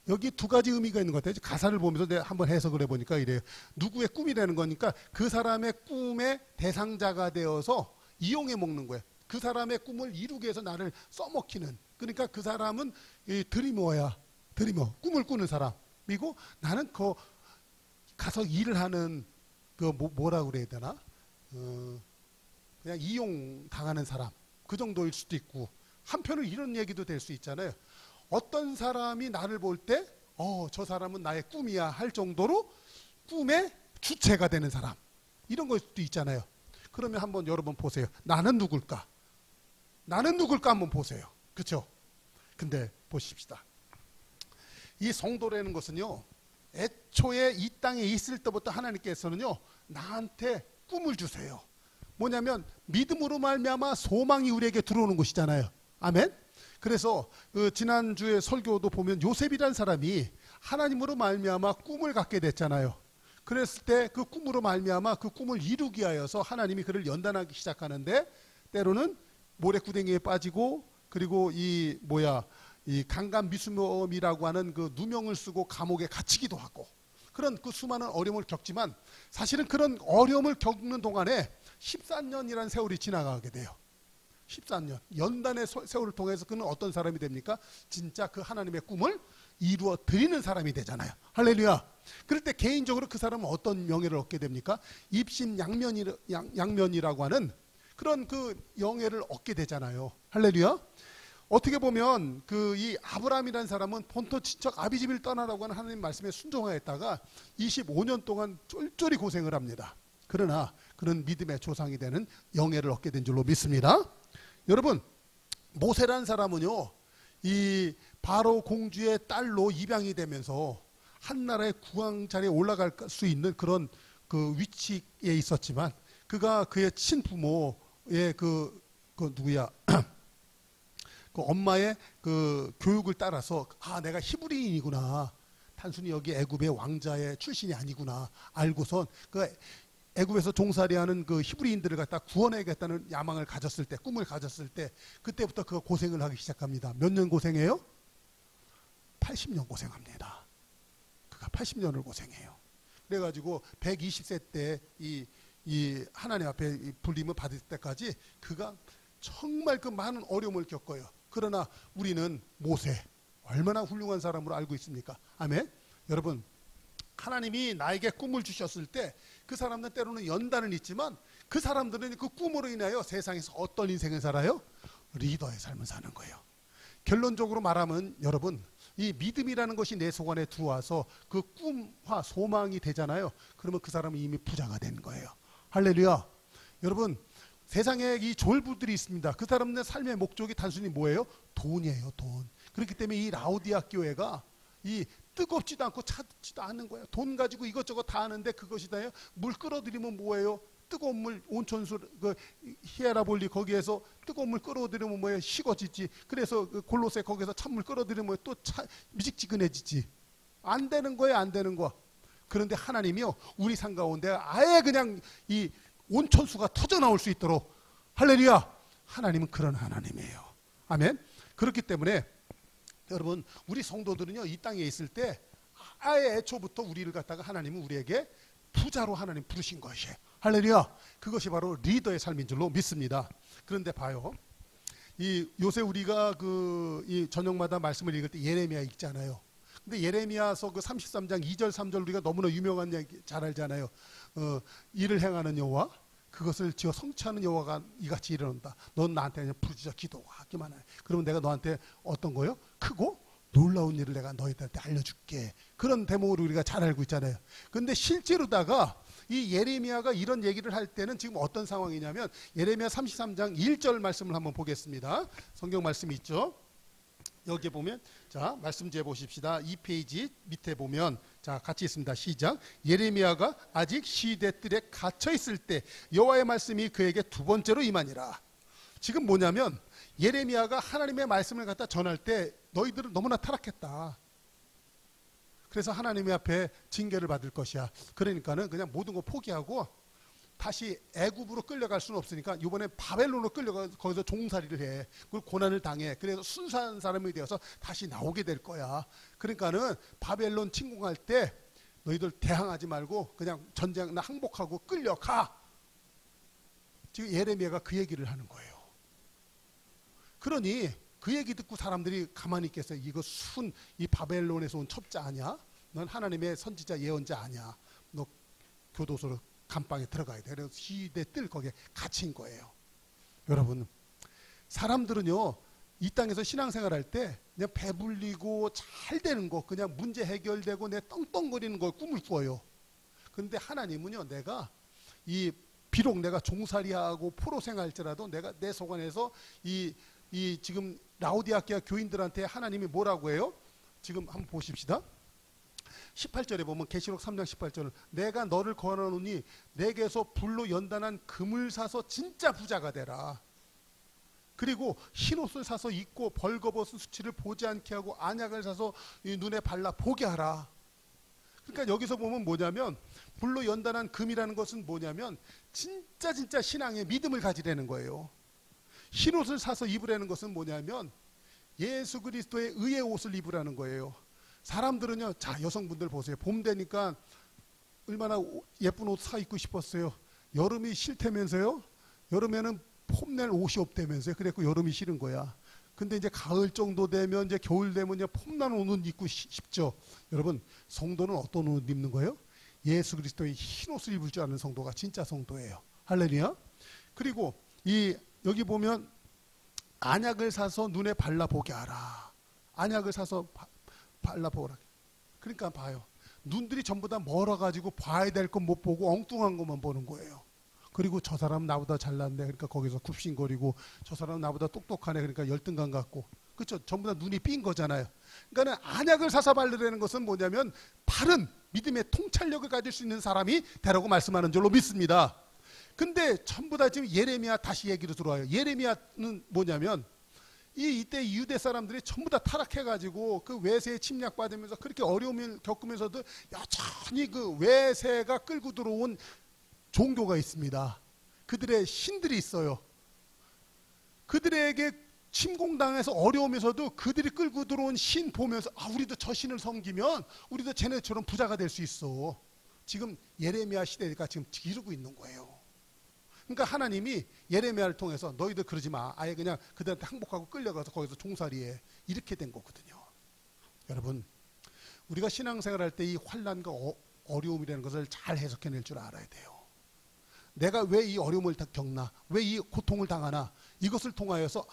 여기 두 가지 의미가 있는 것 같아요. 가사를 보면서 내가 한번 해석을 해보니까 이래요. 누구의 꿈이라는 거니까 그 사람의 꿈의 대상자가 되어서 이용해 먹는 거예요. 그 사람의 꿈을 이루기 위해서 나를 써먹히는. 그러니까 그 사람은 드리머야. 드리머. 꿈을 꾸는 사람이고, 나는 가서 일을 하는 뭐라고 그래야 되나? 그냥 이용 당하는 사람. 그 정도일 수도 있고, 한편으로 이런 얘기도 될 수 있잖아요. 어떤 사람이 나를 볼 때 저 사람은 나의 꿈이야 할 정도로 꿈의 주체가 되는 사람, 이런 걸 수도 있잖아요. 그러면 한번 여러분 보세요. 나는 누굴까? 나는 누굴까 한번 보세요. 그렇죠? 근데 보십시다. 이 성도라는 것은요, 애초에 이 땅에 있을 때부터 하나님께서는요, 나한테 꿈을 주세요. 뭐냐면 믿음으로 말미암아 소망이 우리에게 들어오는 것이잖아요. 아멘. 그래서 지난주에 설교도 보면 요셉이라는 사람이 하나님으로 말미암아 꿈을 갖게 됐잖아요. 그랬을 때 그 꿈으로 말미암아 그 꿈을 이루기 위하여서 하나님이 그를 연단하기 시작하는데, 때로는 모래구덩이에 빠지고, 그리고 이 강간미수범이라고 하는 그 누명을 쓰고 감옥에 갇히기도 하고, 그런 그 수많은 어려움을 겪지만, 사실은 그런 어려움을 겪는 동안에 14년이라는 세월이 지나가게 돼요. 14년 연단의 세월을 통해서 그는 어떤 사람이 됩니까? 진짜 그 하나님의 꿈을 이루어 드리는 사람이 되잖아요. 할렐루야. 그럴 때 개인적으로 그 사람은 어떤 명예를 얻게 됩니까? 입심양면이라고 하는 그런 그 영예를 얻게 되잖아요. 할렐루야. 어떻게 보면 이 아브라함이라는 사람은 본토 친척 아비집을 떠나라고 하는 하나님 말씀에 순종하였다가 25년 동안 쫄쫄이 고생을 합니다. 그러나 그는 믿음의 조상이 되는 영예를 얻게 된 줄로 믿습니다. 여러분, 모세라는 사람은요, 이 바로 공주의 딸로 입양이 되면서 한 나라의 국왕 자리에 올라갈 수 있는 그런 그 위치에 있었지만, 그가 그의 친부모의 그 누구야? 그 엄마의 그 교육을 따라서, 내가 히브리인이구나, 단순히 여기 애굽의 왕자의 출신이 아니구나 알고선 그 애굽에서 종살이하는 그 히브리인들을 갖다 구원해야겠다는 야망을 가졌을 때, 꿈을 가졌을 때, 그때부터 그 고생을 하기 시작합니다. 몇 년 고생해요? 80년 고생합니다. 그가 80년을 고생해요. 그래가지고 120세 때 이 하나님 앞에 불림을 받을 때까지 그가 정말 그 많은 어려움을 겪어요. 그러나 우리는 모세, 얼마나 훌륭한 사람으로 알고 있습니까? 아멘. 여러분, 하나님이 나에게 꿈을 주셨을 때 그 사람들은 때로는 연단은 있지만, 그 사람들은 그 꿈으로 인하여 세상에서 어떤 인생을 살아요? 리더의 삶을 사는 거예요. 결론적으로 말하면 여러분, 이 믿음이라는 것이 내 속 안에 들어와서 그 꿈과 소망이 되잖아요. 그러면 그 사람은 이미 부자가 된 거예요. 할렐루야. 여러분, 세상에 이 졸부들이 있습니다. 그 사람들의 삶의 목적이 단순히 뭐예요? 돈이에요, 돈. 그렇기 때문에 이 라오디아 교회가 이 뜨겁지도 않고 차지도 않는 거예요. 돈 가지고 이것저것 다 하는데 그것이 다요. 물 끌어들이면 뭐예요? 뜨거운 물, 온천수, 그 히에라볼리 거기에서 뜨거운 물 끌어들이면 뭐예요? 식어지지. 그래서 그 골로새 거기서 찬물 끌어들이면 또 미직지근해지지. 안 되는 거예요, 안 되는 거. 그런데 하나님이요, 우리 삶 가운데 아예 그냥 이 온천수가 터져 나올 수 있도록, 할렐루야, 하나님은 그런 하나님이에요. 아멘. 그렇기 때문에 여러분, 우리 성도들은요, 이 땅에 있을 때 아예 애초부터 우리를 갖다가 하나님은 우리에게 부자로 하나님 부르신 것이에요. 할렐루야. 그것이 바로 리더의 삶인 줄로 믿습니다. 그런데 봐요, 이 요새 우리가 이 저녁마다 말씀을 읽을 때 예레미야 읽잖아요. 근데 예레미야서 그 33장 2절 3절 우리가 너무나 유명한 얘기 잘 알잖아요. 일을 행하는 여호와, 그것을 지어 성취하는 여호와가 이같이 이르는다. 넌 나한테 그냥 부르짖어 기도하기만 해. 그러면 내가 너한테 어떤 거요? 크고 놀라운 일을 내가 너희들한테 알려줄게. 그런 대목으로 우리가 잘 알고 있잖아요. 근데 실제로다가 이 예레미야가 이런 얘기를 할 때는 지금 어떤 상황이냐면, 예레미야 33장 1절 말씀을 한번 보겠습니다. 성경 말씀이 있죠. 여기 보면, 자, 말씀지에 보십시다. 2페이지 밑에 보면, 자, 같이 있습니다. 시작. 예레미야가 아직 시대 뜰에 갇혀 있을 때 여호와의 말씀이 그에게 두 번째로 임하니라. 지금 뭐냐면, 예레미야가 하나님의 말씀을 갖다 전할 때 너희들은 너무나 타락했다. 그래서 하나님의 앞에 징계를 받을 것이야. 그러니까는 그냥 모든 거 포기하고 다시 애굽으로 끌려갈 수는 없으니까 이번에 바벨론으로 끌려가서 거기서 종살이를 해. 그리고 고난을 당해. 그래서 순수한 사람이 되어서 다시 나오게 될 거야. 그러니까는 바벨론 침공할 때 너희들 대항하지 말고 그냥 전쟁 항복하고 끌려가. 지금 예레미야가 그 얘기를 하는 거예요. 그러니 그 얘기 듣고 사람들이 가만히 있겠어요? 이거 이 바벨론에서 온 첩자 아니야? 넌 하나님의 선지자 예언자 아니야? 너 교도소로 감방에 들어가야 돼. 그래서 시대 뜰 거기에 갇힌 거예요. 여러분, 사람들은요, 이 땅에서 신앙생활 할 때 그냥 배불리고 잘 되는 거, 그냥 문제 해결되고 내 떵떵거리는 걸 꿈을 꾸어요. 그런데 하나님은요, 내가 이 비록 내가 종살이하고 포로생활할지라도 내가 내 속 안에서 이 지금 라오디아케아 교인들한테 하나님이 뭐라고 해요? 지금 한번 보십시다. 18절에 보면 계시록 3장 18절은 내가 너를 권하노니 내게서 불로 연단한 금을 사서 진짜 부자가 되라. 그리고 흰옷을 사서 입고 벌거벗은 수치를 보지 않게 하고 안약을 사서 눈에 발라 보게 하라. 그러니까 여기서 보면 뭐냐면 불로 연단한 금이라는 것은 뭐냐면 진짜 신앙의 믿음을 가지라는 거예요. 흰옷을 사서 입으라는 것은 뭐냐면 예수 그리스도의 의의 옷을 입으라는 거예요. 사람들은요, 자 여성분들 보세요. 봄 되니까 얼마나 예쁜 옷 사 입고 싶었어요. 여름이 싫다면서요. 여름에는 폼낼 옷이 없다면서요. 그래갖고 여름이 싫은 거야. 근데 이제 가을 정도 되면 이제 겨울 되면 이제 폼난 옷은 입고 싶죠. 여러분, 성도는 어떤 옷 입는 거예요? 예수 그리스도의 흰 옷을 입을 줄 아는 성도가 진짜 성도예요. 할렐루야. 그리고 여기 보면 안약을 사서 눈에 발라보게 하라. 안약을 사서 발라보라. 그러니까 봐요. 눈들이 전부 다 멀어가지고 봐야 될 건 못 보고 엉뚱한 것만 보는 거예요. 그리고 저 사람 나보다 잘났네. 그러니까 거기서 굽신거리고 저 사람 나보다 똑똑하네. 그러니까 열등감 갖고. 그렇죠? 전부 다 눈이 삔 거잖아요. 그러니까 안약을 사서 바르라는 것은 뭐냐면 바른 믿음의 통찰력을 가질 수 있는 사람이 되라고 말씀하는 줄로 믿습니다. 근데 전부 다 지금 예레미야 다시 얘기로 들어와요. 예레미야는 뭐냐면 이때 유대 사람들이 전부 다 타락해가지고 그 외세에 침략받으면서 그렇게 어려움을 겪으면서도 여전히 그 외세가 끌고 들어온 종교가 있습니다. 그들의 신들이 있어요. 그들에게 침공당해서 어려우면서도 그들이 끌고 들어온 신 보면서 우리도 저 신을 섬기면 우리도 쟤네처럼 부자가 될 수 있어. 지금 예레미야 시대가 지금 이루고 있는 거예요. 그러니까 하나님이 예레미야를 통해서 너희들 그러지 마. 아예 그냥 그들한테 항복하고 끌려가서 거기서 종살이해. 이렇게 된 거거든요. 여러분, 우리가 신앙생활할 때 이 환난과 어려움이라는 것을 잘 해석해낼 줄 알아야 돼요. 내가 왜 이 어려움을 겪나? 왜 이 고통을 당하나? 이것을 통하여서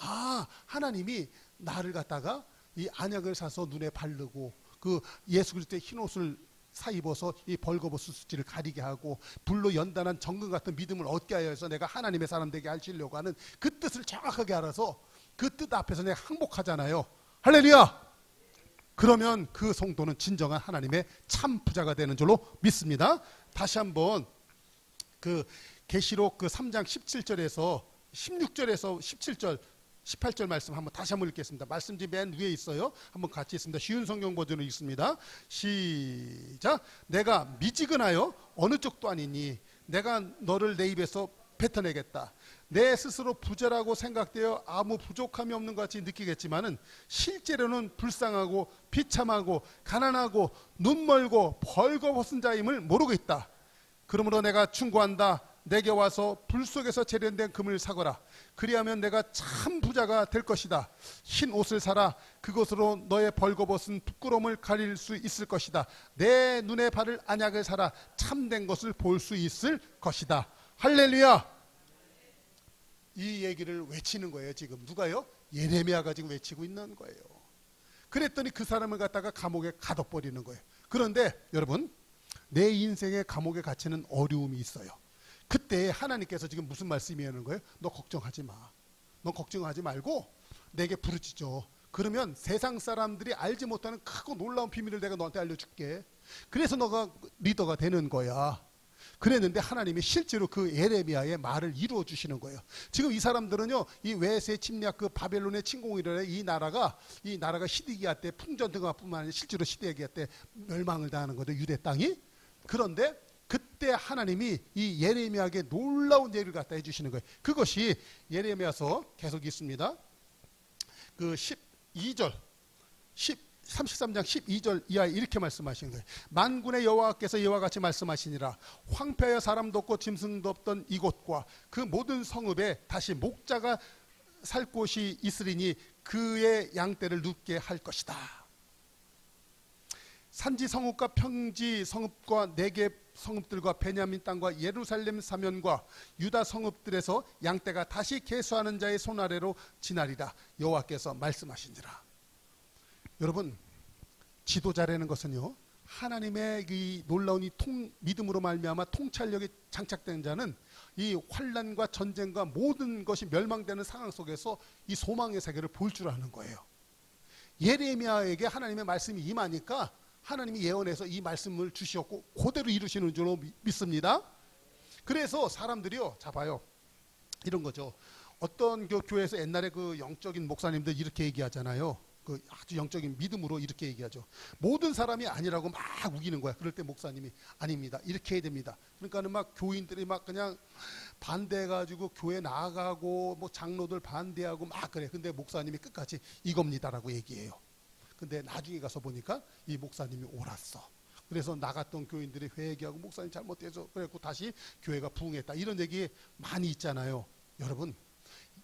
하나님이 나를 갖다가 이 안약을 사서 눈에 바르고 그 예수 그리스도의 흰옷을 사 입어서 이 벌거벗은 수치를 가리게 하고 불로 연단한 정금 같은 믿음을 얻게 하여서 내가 하나님의 사람 되게 하시려고 하는 그 뜻을 정확하게 알아서 그 뜻 앞에서 내가 항복하잖아요. 할렐루야! 그러면 그 성도는 진정한 하나님의 참 부자가 되는 줄로 믿습니다. 다시 한번 그 계시록 그 3장 17절에서 16절에서 17절 18절 말씀 다시 한번 읽겠습니다. 말씀지 맨 위에 있어요. 한번 같이 읽습니다. 쉬운 성경 버전으로 읽습니다. 시작. 내가 미지근하여 어느 쪽도 아니니 내가 너를 내 입에서 뱉어내겠다. 내 스스로 부자라고 생각되어 아무 부족함이 없는 것 같이 느끼겠지만은 실제로는 불쌍하고 비참하고 가난하고 눈멀고 벌거벗은 자임을 모르고 있다. 그러므로 내가 충고한다. 내게 와서 불 속에서 재련된 금을 사거라. 그리하면 내가 참 부자가 될 것이다. 흰 옷을 사라. 그것으로 너의 벌거벗은 부끄러움을 가릴 수 있을 것이다. 내 눈에 바를 안약을 사라. 참된 것을 볼 수 있을 것이다. 할렐루야. 이 얘기를 외치는 거예요. 지금 누가요? 예레미야가 지금 외치고 있는 거예요. 그랬더니 그 사람을 갖다가 감옥에 가둬버리는 거예요. 그런데 여러분, 내 인생의 감옥에 갇히는 어려움이 있어요. 그때 하나님께서 지금 무슨 말씀이 하는 거예요? 너 걱정하지 마. 너 걱정하지 말고 내게 부르짖어. 그러면 세상 사람들이 알지 못하는 크고 놀라운 비밀을 내가 너한테 알려줄게. 그래서 너가 리더가 되는 거야. 그랬는데 하나님이 실제로 그 예레미야의 말을 이루어 주시는 거예요. 지금 이 사람들은요, 이 외세 침략 그 바벨론의 침공이래 이 나라가 시드기야 때 풍전등화뿐만 아니라 실제로 시드기야 때 멸망을 당하는 거죠. 유대 땅이. 그런데 그때 하나님이 이 예레미야에게 놀라운 얘기를 갖다 해주시는 거예요. 그것이 예레미야서 계속 있습니다. 그 12절 33장 12절 이하에 이렇게 말씀하시는 거예요. 만군의 여호와께서 이와 같이 말씀하시니라. 황폐하여 사람도 없고 짐승도 없던 이곳과 그 모든 성읍에 다시 목자가 살 곳이 있으리니 그의 양떼를 눕게 할 것이다. 산지 성읍과 평지 성읍과 네겝 성읍들과 베냐민 땅과 예루살렘 사면과 유다 성읍들에서 양떼가 다시 계수하는 자의 손 아래로 지나리라. 여호와께서 말씀하시니라. 여러분, 지도자라는 것은요, 하나님의 이 놀라운 이 믿음으로 말미암아 통찰력이 장착된 자는 이 환난과 전쟁과 모든 것이 멸망되는 상황 속에서 이 소망의 세계를 볼 줄 아는 거예요. 예레미야에게 하나님의 말씀이 임하니까 하나님이 예언해서 이 말씀을 주시었고 그대로 이루시는 줄로 믿습니다. 그래서 사람들이요, 잡아요. 이런 거죠. 어떤 교회에서 옛날에 그 영적인 목사님들 이렇게 얘기하잖아요. 그 아주 영적인 믿음으로 이렇게 얘기하죠. 모든 사람이 아니라고 막 우기는 거야. 그럴 때 목사님이 아닙니다, 이렇게 해야 됩니다. 그러니까는 막 교인들이 막 그냥 반대해가지고 교회 나가고 뭐 장로들 반대하고 막 그래. 근데 목사님이 끝까지 이겁니다라고 얘기해요. 근데 나중에 가서 보니까 이 목사님이 옳았어. 그래서 나갔던 교인들이 회개하고 목사님 잘못해서 그래갖고 다시 교회가 부흥했다, 이런 얘기 많이 있잖아요. 여러분,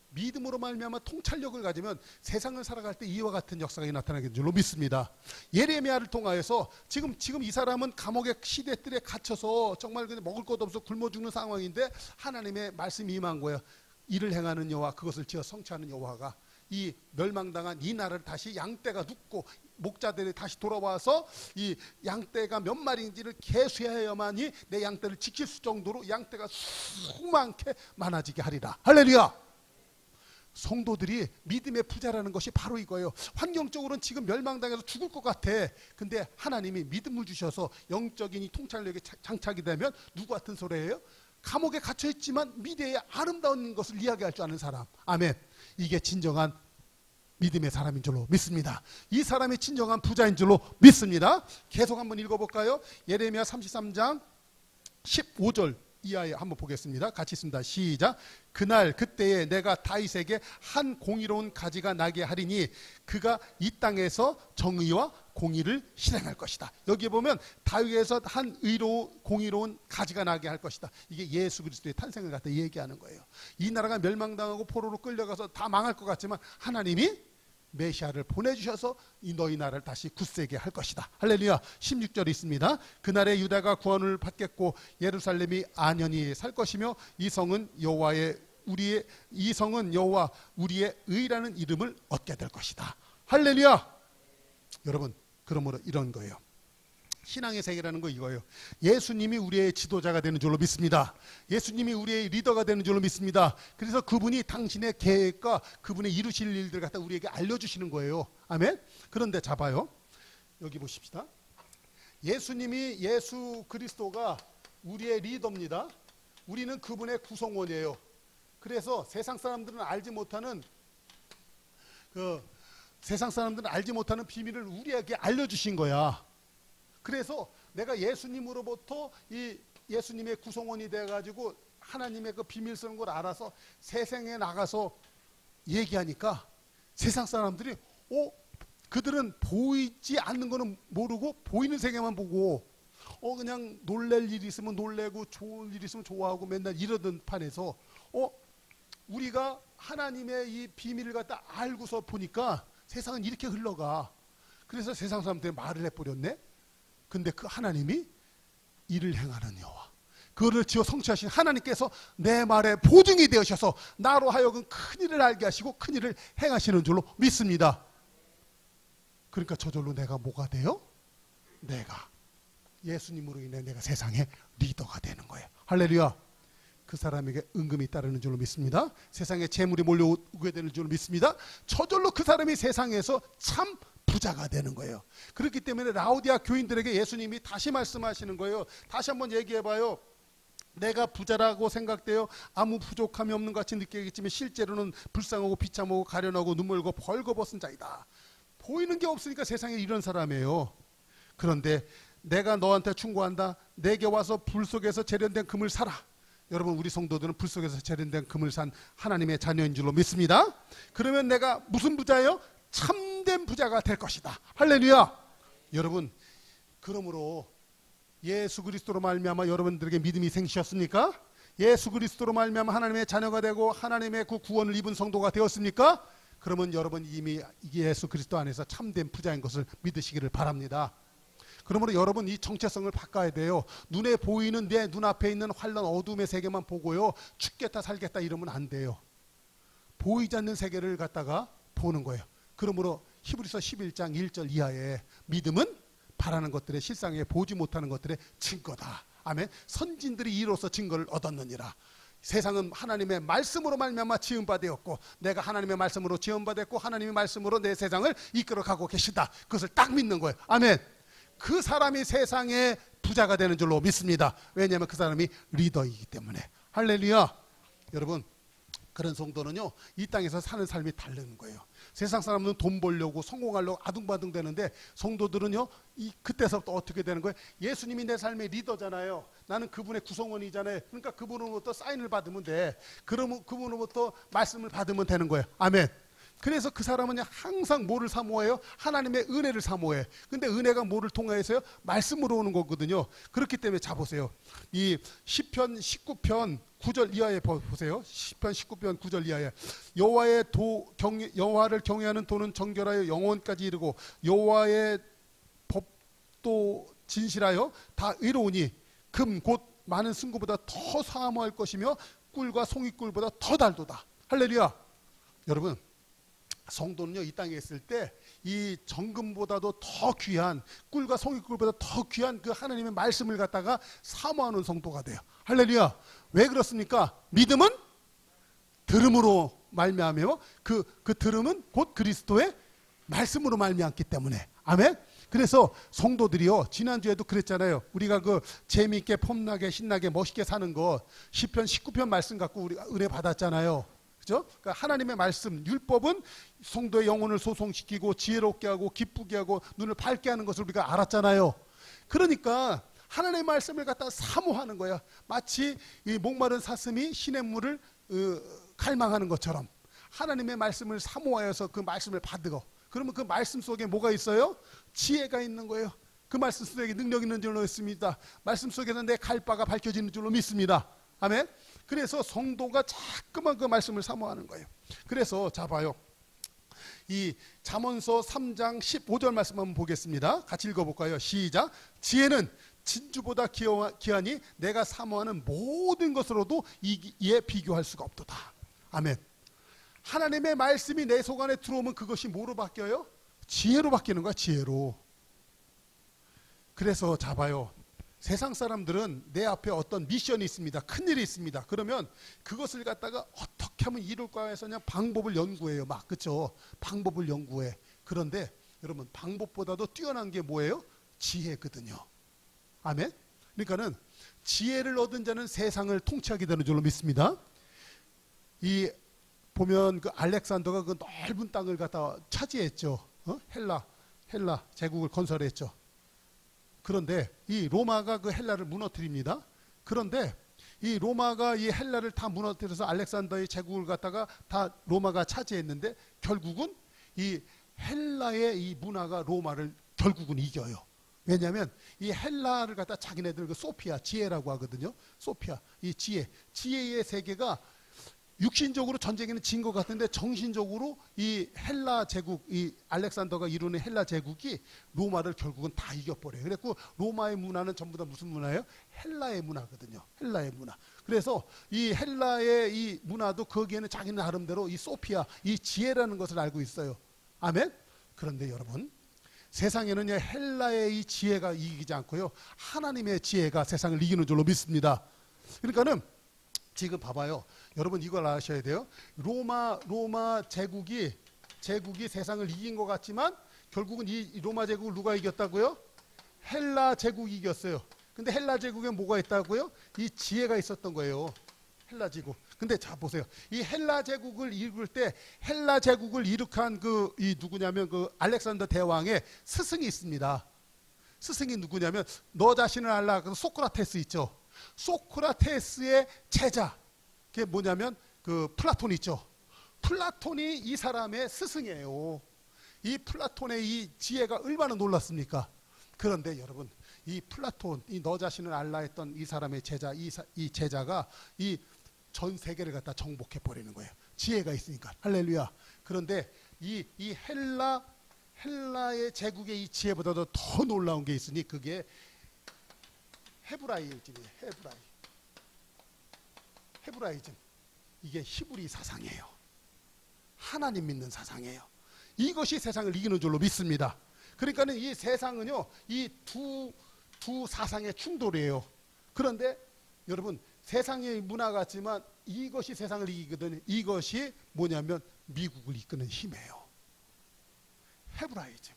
믿음으로 말미암아 통찰력을 가지면 세상을 살아갈 때 이와 같은 역사가 나타나는 줄로 믿습니다. 예레미야를 통하여서 지금 이 사람은 감옥의 시대들에 갇혀서 정말 먹을 것도 없어 굶어 죽는 상황인데 하나님의 말씀이 임한 거예요. 이를 행하는 여호와, 그것을 지어 성취하는 여호와가 이 멸망당한 이 나라를 다시 양떼가 눕고 목자들이 다시 돌아와서 이 양떼가 몇 마리인지를 계수해야만이 내 양떼를 지킬 수 정도로 양떼가 수많게 많아지게 하리라. 할렐루야. 성도들이 믿음의 부자라는 것이 바로 이거예요. 환경적으로는 지금 멸망당해서 죽을 것 같아. 근데 하나님이 믿음을 주셔서 영적인 이 통찰력에 장착이 되면 누구 같은 소리예요? 감옥에 갇혀있지만 미래의 아름다운 것을 이야기할 줄 아는 사람. 아멘. 이게 진정한 믿음의 사람인 줄로 믿습니다. 이 사람이 진정한 부자인 줄로 믿습니다. 계속 한번 읽어볼까요? 예레미야 33장 15절 이하에 한번 보겠습니다. 같이 있습니다. 시작. 그날 그때에 내가 다윗에게 한 공의로운 가지가 나게 하리니 그가 이 땅에서 정의와 공의를 실행할 것이다. 여기 보면 다윗에서 한 공의로운 가지가 나게 할 것이다. 이게 예수 그리스도의 탄생을 갖다 얘기하는 거예요. 이 나라가 멸망당하고 포로로 끌려가서 다 망할 것 같지만 하나님이 메시아를 보내주셔서 이 너희 나라를 다시 굳세게 할 것이다. 할렐루야. 16절이 있습니다. 그날에 유다가 구원을 받겠고 예루살렘이 안연히 살 것이며 이 성은 여호와 우리의 의라는 이름을 얻게 될 것이다. 할렐루야. 여러분, 그러므로 이런 거예요. 신앙의 세계라는 거 이거예요. 예수님이 우리의 지도자가 되는 줄로 믿습니다. 예수님이 우리의 리더가 되는 줄로 믿습니다. 그래서 그분이 당신의 계획과 그분의 이루실 일들 갖다 우리에게 알려주시는 거예요. 아멘. 그런데 잡아요. 여기 보십시다. 예수 그리스도가 우리의 리더입니다. 우리는 그분의 구성원이에요. 그래서 세상 사람들은 알지 못하는 비밀을 우리에게 알려주신 거야. 그래서 내가 예수님으로부터 이 예수님의 구성원이 돼가지고 하나님의 그 비밀스러운 걸 알아서 세상에 나가서 얘기하니까 세상 사람들이 그들은 보이지 않는 거는 모르고 보이는 세계만 보고 그냥 놀랄 일이 있으면 놀래고 좋은 일이 있으면 좋아하고 맨날 이러던 판에서 우리가 하나님의 이 비밀을 갖다 알고서 보니까 세상은 이렇게 흘러가. 그래서 세상 사람들이 말을 해버렸네. 근데 그 하나님이 이를 행하는 여호와, 그거를 지어 성취하신 하나님께서 내 말에 보증이 되셔서 나로 하여금 큰 일을 알게 하시고 큰 일을 행하시는 줄로 믿습니다. 그러니까 저절로 내가 뭐가 돼요? 내가 예수님으로 인해 내가 세상의 리더가 되는 거예요. 할렐루야. 그 사람에게 은금이 따르는 줄로 믿습니다. 세상에 재물이 몰려오게 되는 줄로 믿습니다. 저절로 그 사람이 세상에서 참 부자가 되는 거예요. 그렇기 때문에 라오디아 교인들에게 예수님이 다시 말씀하시는 거예요. 다시 한번 얘기해봐요. 내가 부자라고 생각되어 아무 부족함이 없는 것 같이 느끼겠지만 실제로는 불쌍하고 비참하고 가련하고 눈물고 벌거벗은 자이다. 보이는 게 없으니까 세상에 이런 사람이에요. 그런데 내가 너한테 충고한다. 내게 와서 불 속에서 재련된 금을 사라. 여러분, 우리 성도들은 불 속에서 재련된 금을 산 하나님의 자녀인 줄로 믿습니다. 그러면 내가 무슨 부자예요? 참된 부자가 될 것이다. 할렐루야. 여러분, 그러므로 예수 그리스도로 말미암아 여러분들에게 믿음이 생기셨습니까? 예수 그리스도로 말미암아 하나님의 자녀가 되고 하나님의 그 구원을 입은 성도가 되었습니까? 그러면 여러분 이미 예수 그리스도 안에서 참된 부자인 것을 믿으시기를 바랍니다. 그러므로 여러분 이 정체성을 바꿔야 돼요. 눈에 보이는 내 눈앞에 있는 환난 어둠의 세계만 보고요, 죽겠다 살겠다 이러면 안 돼요. 보이지 않는 세계를 갖다가 보는 거예요. 그러므로 히브리서 11장 1절 이하에 믿음은 바라는 것들의 실상에 보지 못하는 것들의 증거다. 아멘. 선진들이 이로써 증거를 얻었느니라. 세상은 하나님의 말씀으로 말미암아 지음바 되었고 내가 하나님의 말씀으로 지음바 됐고 하나님의 말씀으로 내 세상을 이끌어가고 계시다. 그것을 딱 믿는 거예요. 아멘. 그 사람이 세상의 부자가 되는 줄로 믿습니다. 왜냐하면 그 사람이 리더이기 때문에. 할렐루야. 여러분, 그런 성도는요 이 땅에서 사는 삶이 다른 거예요. 세상 사람은 돈 벌려고 성공하려고 아둥바둥 되는데 성도들은요 그때서부터 어떻게 되는 거예요? 예수님이 내 삶의 리더잖아요. 나는 그분의 구성원이잖아요. 그러니까 그분으로부터 사인을 받으면 돼. 그러면 그분으로부터 말씀을 받으면 되는 거예요. 아멘. 그래서 그 사람은 항상 뭐를 사모해요? 하나님의 은혜를 사모해. 근데 은혜가 뭐를 통해서요? 말씀으로 오는 거거든요. 그렇기 때문에 자 보세요. 이 시편 19편 9절 이하에 보세요. 시편 19편 9절 이하에 여호와를 경외하는 도는 정결하여 영원까지 이르고 여호와의 법도 진실하여 다 의로우니 금 곧 많은 승구보다 더 사모할 것이며 꿀과 송이꿀보다 더 달도다. 할렐루야. 여러분, 성도는요 이 땅에 있을 때 이 정금보다도 더 귀한 꿀과 송이꿀보다 더 귀한 그 하나님의 말씀을 갖다가 사모하는 성도가 돼요. 할렐루야. 왜 그렇습니까? 믿음은 들음으로 말미암아요. 그 들음은 곧 그리스도의 말씀으로 말미암기 때문에. 아멘. 그래서 성도들이요 지난주에도 그랬잖아요. 우리가 그 재미있게 폼나게 신나게 멋있게 사는 것 시편 19편 말씀 갖고 우리가 은혜 받았잖아요. 그죠? 그러니까 하나님의 말씀, 율법은 성도의 영혼을 소송시키고 지혜롭게 하고 기쁘게 하고 눈을 밝게 하는 것을 우리가 알았잖아요. 그러니까 하나님의 말씀을 갖다 사모하는 거야. 마치 이 목마른 사슴이 시냇물을 갈망하는 것처럼 하나님의 말씀을 사모하여서 그 말씀을 받고 그러면 그 말씀 속에 뭐가 있어요? 지혜가 있는 거예요. 그 말씀 속에 능력 있는 줄로 믿습니다. 말씀 속에서 내 갈 바가 밝혀지는 줄로 믿습니다. 아멘. 그래서 성도가 자꾸만 그 말씀을 사모하는 거예요. 그래서 자 봐요. 이 잠언서 3장 15절 말씀 한번 보겠습니다. 같이 읽어볼까요? 시작. 지혜는 진주보다 귀하니 내가 사모하는 모든 것으로도 이에 비교할 수가 없도다. 아멘. 하나님의 말씀이 내 속 안에 들어오면 그것이 뭐로 바뀌어요? 지혜로 바뀌는 거야. 지혜로. 그래서 자 봐요. 세상 사람들은 내 앞에 어떤 미션이 있습니다. 큰일이 있습니다. 그러면 그것을 갖다가 어떻게 하면 이룰까 해서 그냥 방법을 연구해요. 막 그렇죠. 방법을 연구해. 그런데 여러분 방법보다도 뛰어난 게 뭐예요? 지혜거든요. 아멘. 그러니까는 지혜를 얻은 자는 세상을 통치하게 되는 줄로 믿습니다. 이 보면 그 알렉산더가 그 넓은 땅을 갖다 차지했죠. 헬라 제국을 건설했죠. 그런데 이 로마가 그 헬라를 무너뜨립니다. 그런데 이 로마가 이 헬라를 다 무너뜨려서 알렉산더의 제국을 갖다가 다 로마가 차지했는데 결국은 이 헬라의 이 문화가 로마를 결국은 이겨요. 왜냐하면 이 헬라를 갖다 자기네들 그 소피아 지혜라고 하거든요. 소피아 이 지혜의 세계가 육신적으로 전쟁에는 진 것 같은데 정신적으로 이 헬라 제국, 이 알렉산더가 이루는 헬라 제국이 로마를 결국은 다 이겨버려요. 그래서 로마의 문화는 전부 다 무슨 문화예요? 헬라의 문화거든요. 헬라의 문화. 그래서 이 헬라의 이 문화도 거기에는 자기 나름대로 이 소피아, 이 지혜라는 것을 알고 있어요. 아멘? 그런데 여러분, 세상에는 헬라의 이 지혜가 이기지 않고요. 하나님의 지혜가 세상을 이기는 줄로 믿습니다. 그러니까는 지금 봐봐요. 여러분 이걸 아셔야 돼요. 로마 제국이 세상을 이긴 것 같지만 결국은 이 로마 제국을 누가 이겼다고요? 헬라 제국이 이겼어요. 근데 헬라 제국에 뭐가 있다고요? 이 지혜가 있었던 거예요. 헬라 제국. 근데 자 보세요. 이 헬라 제국을 이룰 때 헬라 제국을 이룩한 이 누구냐면 그 알렉산더 대왕의 스승이 있습니다. 스승이 누구냐면 너 자신을 알라. 그 소크라테스 있죠. 소크라테스의 제자. 그게 뭐냐면 그 플라톤 있죠. 플라톤이 이 사람의 스승이에요. 이 플라톤의 이 지혜가 얼마나 놀랐습니까? 그런데 여러분 이 플라톤, 이 너 자신을 알라 했던 이 사람의 제자, 이 제자가 이 전 세계를 갖다 정복해 버리는 거예요. 지혜가 있으니까. 할렐루야. 그런데 이 헬라의 제국의 이 지혜보다도 더 놀라운 게 있으니 그게 헤브라이즘이에요. 헤브라이즘. 이게 히브리 사상이에요. 하나님 믿는 사상이에요. 이것이 세상을 이기는 줄로 믿습니다. 그러니까는 이 세상은요, 이 두 사상의 충돌이에요. 그런데 여러분, 세상의 문화 같지만 이것이 세상을 이기거든요. 이것이 뭐냐면 미국을 이끄는 힘이에요. 헤브라이즘.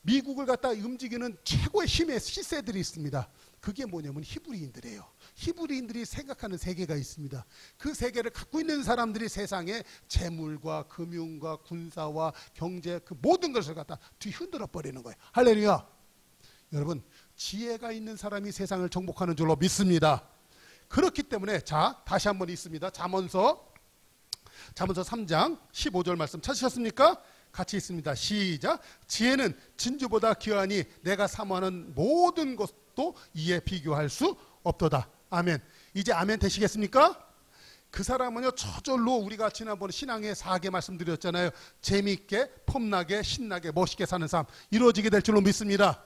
미국을 갖다 움직이는 최고의 힘의 시세들이 있습니다. 그게 뭐냐면 히브리인들이에요. 히브리인들이 생각하는 세계가 있습니다. 그 세계를 갖고 있는 사람들이 세상의 재물과 금융과 군사와 경제 그 모든 것을 갖다 뒤흔들어 버리는 거예요. 할렐루야. 여러분, 지혜가 있는 사람이 세상을 정복하는 줄로 믿습니다. 그렇기 때문에 자, 다시 한번 있습니다. 잠언서 3장 15절 말씀 찾으셨습니까? 같이 있습니다. 시작. 지혜는 진주보다 귀하니 내가 사모하는 모든 것도 이에 비교할 수 없도다. 아멘. 이제 아멘 되시겠습니까? 그 사람은요, 저절로 우리가 지난번에 신앙의 4개 말씀드렸잖아요. 재미있게, 폼나게, 신나게, 멋있게 사는 삶 이루어지게 될 줄로 믿습니다.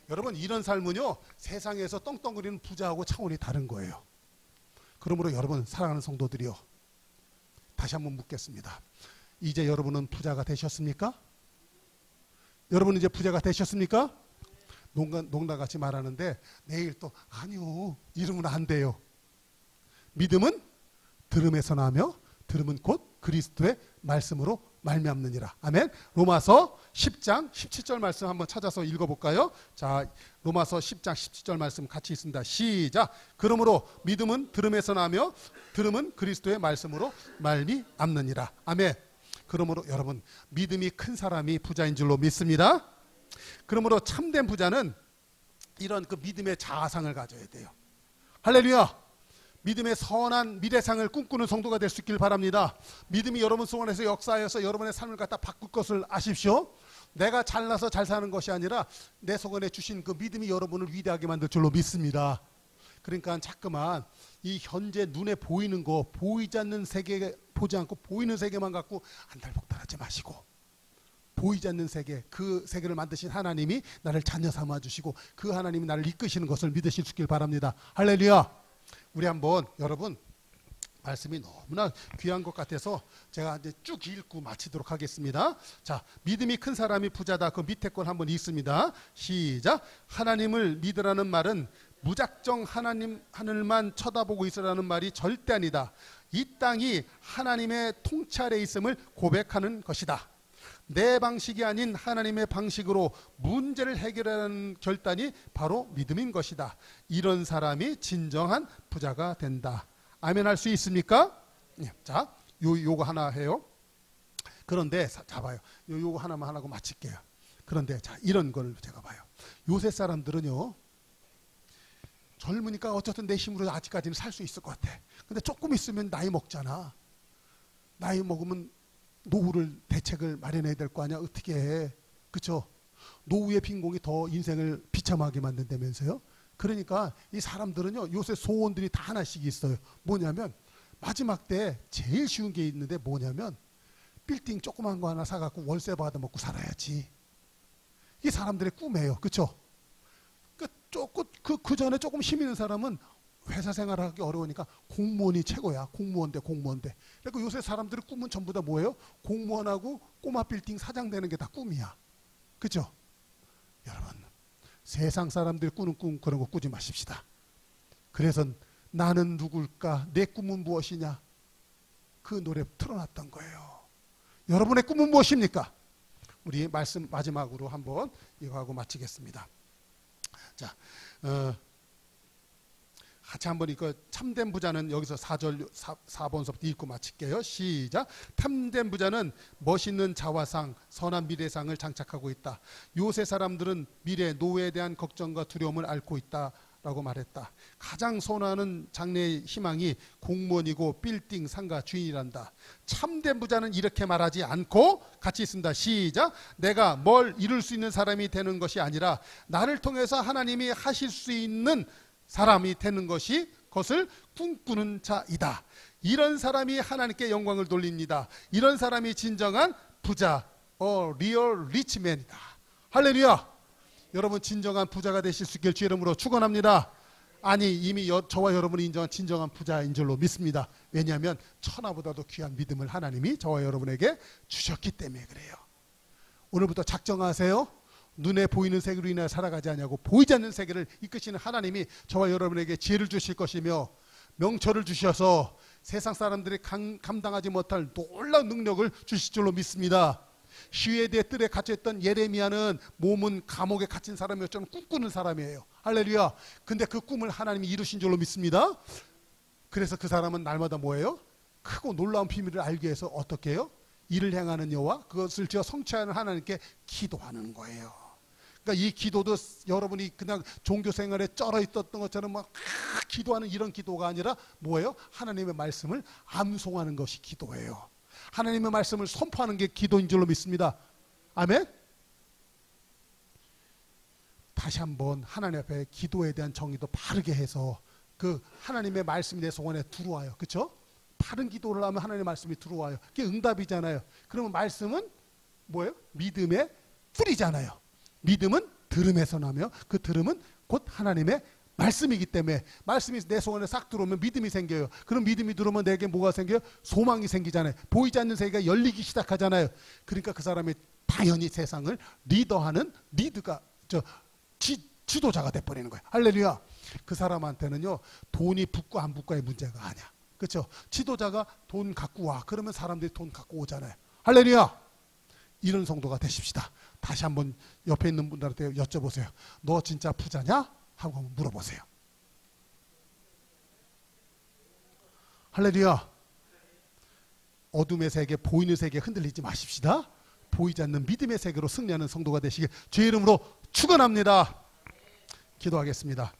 여러분, 이런 삶은요, 세상에서 떵떵거리는 부자하고 차원이 다른 거예요. 그러므로 여러분, 사랑하는 성도들이요, 다시 한번 묻겠습니다. 이제 여러분은 부자가 되셨습니까? 여러분은 이제 부자가 되셨습니까? 농담같이 말하는데 내일 또 아니요, 이러면 안 돼요. 믿음은 들음에서 나며 들음은 곧 그리스도의 말씀으로 말미암느니라. 아멘. 로마서 10장 17절 말씀 한번 찾아서 읽어볼까요? 자, 로마서 10장 17절 말씀 같이 있습니다. 시작. 그러므로 믿음은 들음에서 나며 들음은 그리스도의 말씀으로 말미암느니라. 아멘. 그러므로 여러분, 믿음이 큰 사람이 부자인 줄로 믿습니다. 그러므로 참된 부자는 이런 그 믿음의 자아상을 가져야 돼요. 할렐루야. 믿음의 선한 미래상을 꿈꾸는 성도가 될 수 있길 바랍니다. 믿음이 여러분 속안에서 역사하여서 여러분의 삶을 갖다 바꿀 것을 아십시오. 내가 잘나서 잘 사는 것이 아니라 내 속안에 주신 그 믿음이 여러분을 위대하게 만들 줄로 믿습니다. 그러니까 자꾸만 이 현재 눈에 보이는 거, 보이지 않는 세계 보지 않고 보이는 세계만 갖고 안달복달하지 마시고, 보이지 않는 세계, 그 세계를 만드신 하나님이 나를 자녀 삼아 주시고 그 하나님이 나를 이끄시는 것을 믿으실 수 있길 바랍니다. 할렐루야. 우리 한번 여러분, 말씀이 너무나 귀한 것 같아서 제가 이제 쭉 읽고 마치도록 하겠습니다. 자, 믿음이 큰 사람이 부자다. 그 밑에 건 한번 읽습니다. 시작. 하나님을 믿으라는 말은 무작정 하늘만 쳐다보고 있으라는 말이 절대 아니다. 이 땅이 하나님의 통찰에 있음을 고백하는 것이다. 내 방식이 아닌 하나님의 방식으로 문제를 해결하는 결단이 바로 믿음인 것이다. 이런 사람이 진정한 부자가 된다. 아멘 할 수 있습니까? 자, 요거 하나 해요. 그런데 자 봐요. 요거 하나만 하고 마칠게요. 그런데 자, 이런 걸 제가 봐요. 요새 사람들은요, 젊으니까 어쨌든 내 힘으로 아직까지는 살 수 있을 것 같아. 근데 조금 있으면 나이 먹잖아. 나이 먹으면 노후를 대책을 마련해야 될 거 아니야. 어떻게 해. 그렇죠? 노후의 빈공이 더 인생을 비참하게 만든다면서요. 그러니까 이 사람들은요, 요새 소원들이 다 하나씩 있어요. 뭐냐면 마지막 때 제일 쉬운 게 있는데 뭐냐면 빌딩 조그만 거 하나 사갖고 월세 받아 먹고 살아야지. 이 사람들의 꿈이에요. 그렇죠? 그 전에 조금 힘 있는 사람은 회사 생활하기 어려우니까 공무원이 최고야. 공무원 돼. 그러니까 요새 사람들의 꿈은 전부 다 뭐예요? 공무원하고 꼬마 빌딩 사장 되는 게 다 꿈이야. 그죠? 여러분, 세상 사람들이 꾸는 꿈 그런 거 꾸지 마십시다. 그래서 나는 누굴까? 내 꿈은 무엇이냐? 그 노래 틀어놨던 거예요. 여러분의 꿈은 무엇입니까? 우리 말씀 마지막으로 한번 이거 하고 마치겠습니다. 자, 같이 한번 이거 참된 부자는 여기서 4번서부터 읽고 마칠게요. 시작. 참된 부자는 멋있는 자화상, 선한 미래상을 장착하고 있다. 요새 사람들은 미래, 노후에 대한 걱정과 두려움을 앓고 있다라고 말했다. 가장 선호하는 장래의 희망이 공무원이고 빌딩 상가 주인이란다. 참된 부자는 이렇게 말하지 않고 같이 있습니다. 시작. 내가 뭘 이룰 수 있는 사람이 되는 것이 아니라 나를 통해서 하나님이 하실 수 있는 사람이 되는 것을 꿈꾸는 자이다. 이런 사람이 하나님께 영광을 돌립니다. 이런 사람이 진정한 부자, 리얼 리치맨이다. 할렐루야. 여러분, 진정한 부자가 되실 수 있길 주 이름으로 축원합니다. 아니, 이미 저와 여러분이 인정한 진정한 부자인 줄로 믿습니다. 왜냐하면 천하보다도 귀한 믿음을 하나님이 저와 여러분에게 주셨기 때문에 그래요. 오늘부터 작정하세요. 눈에 보이는 세계로 인하여 살아가지 않냐고 보이지 않는 세계를 이끄시는 하나님이 저와 여러분에게 지혜를 주실 것이며 명철을 주셔서 세상 사람들이 감당하지 못할 놀라운 능력을 주실 줄로 믿습니다. 시외대 뜰에 갇혀있던 예레미야는 몸은 감옥에 갇힌 사람이었지만 꿈꾸는 사람이에요. 할렐루야. 근데 그 꿈을 하나님이 이루신 줄로 믿습니다. 그래서 그 사람은 날마다 뭐예요? 크고 놀라운 비밀을 알기 위해서 어떻게 해요? 이를 행하는 여호와 그것을 지어 성취하는 하나님께 기도하는 거예요. 그러니까 이 기도도 여러분이 그냥 종교 생활에 쩔어 있었던 것처럼 막 기도하는 이런 기도가 아니라 뭐예요? 하나님의 말씀을 암송하는 것이 기도예요. 하나님의 말씀을 선포하는 게 기도인 줄로 믿습니다. 아멘? 다시 한번 하나님 앞에 기도에 대한 정의도 바르게 해서 그 하나님의 말씀이 내 속안에 들어와요. 그렇죠? 바른 기도를 하면 하나님의 말씀이 들어와요. 그게 응답이잖아요. 그러면 말씀은 뭐예요? 믿음의 뿌리잖아요. 믿음은 들음에서 나며 그 들음은 곧 하나님의 말씀이기 때문에 말씀이 내 속안에 싹 들어오면 믿음이 생겨요. 그럼 믿음이 들어오면 내게 뭐가 생겨요? 소망이 생기잖아요. 보이지 않는 세계가 열리기 시작하잖아요. 그러니까 그 사람이 당연히 세상을 리더하는 리드가 지도자가 돼버리는 거예요. 할렐루야. 그 사람한테는요 돈이 붙고 안 붙고의 문제가 아니야. 그렇죠? 지도자가 돈 갖고 와 그러면 사람들이 돈 갖고 오잖아요. 할렐루야. 이런 성도가 되십시다. 다시 한번 옆에 있는 분들한테 여쭤보세요. 너 진짜 부자냐? 하고 한번 물어보세요. 할렐루야. 어둠의 세계, 보이는 세계에 흔들리지 마십시다. 보이지 않는 믿음의 세계로 승리하는 성도가 되시길 주의 이름으로 축원합니다. 기도하겠습니다.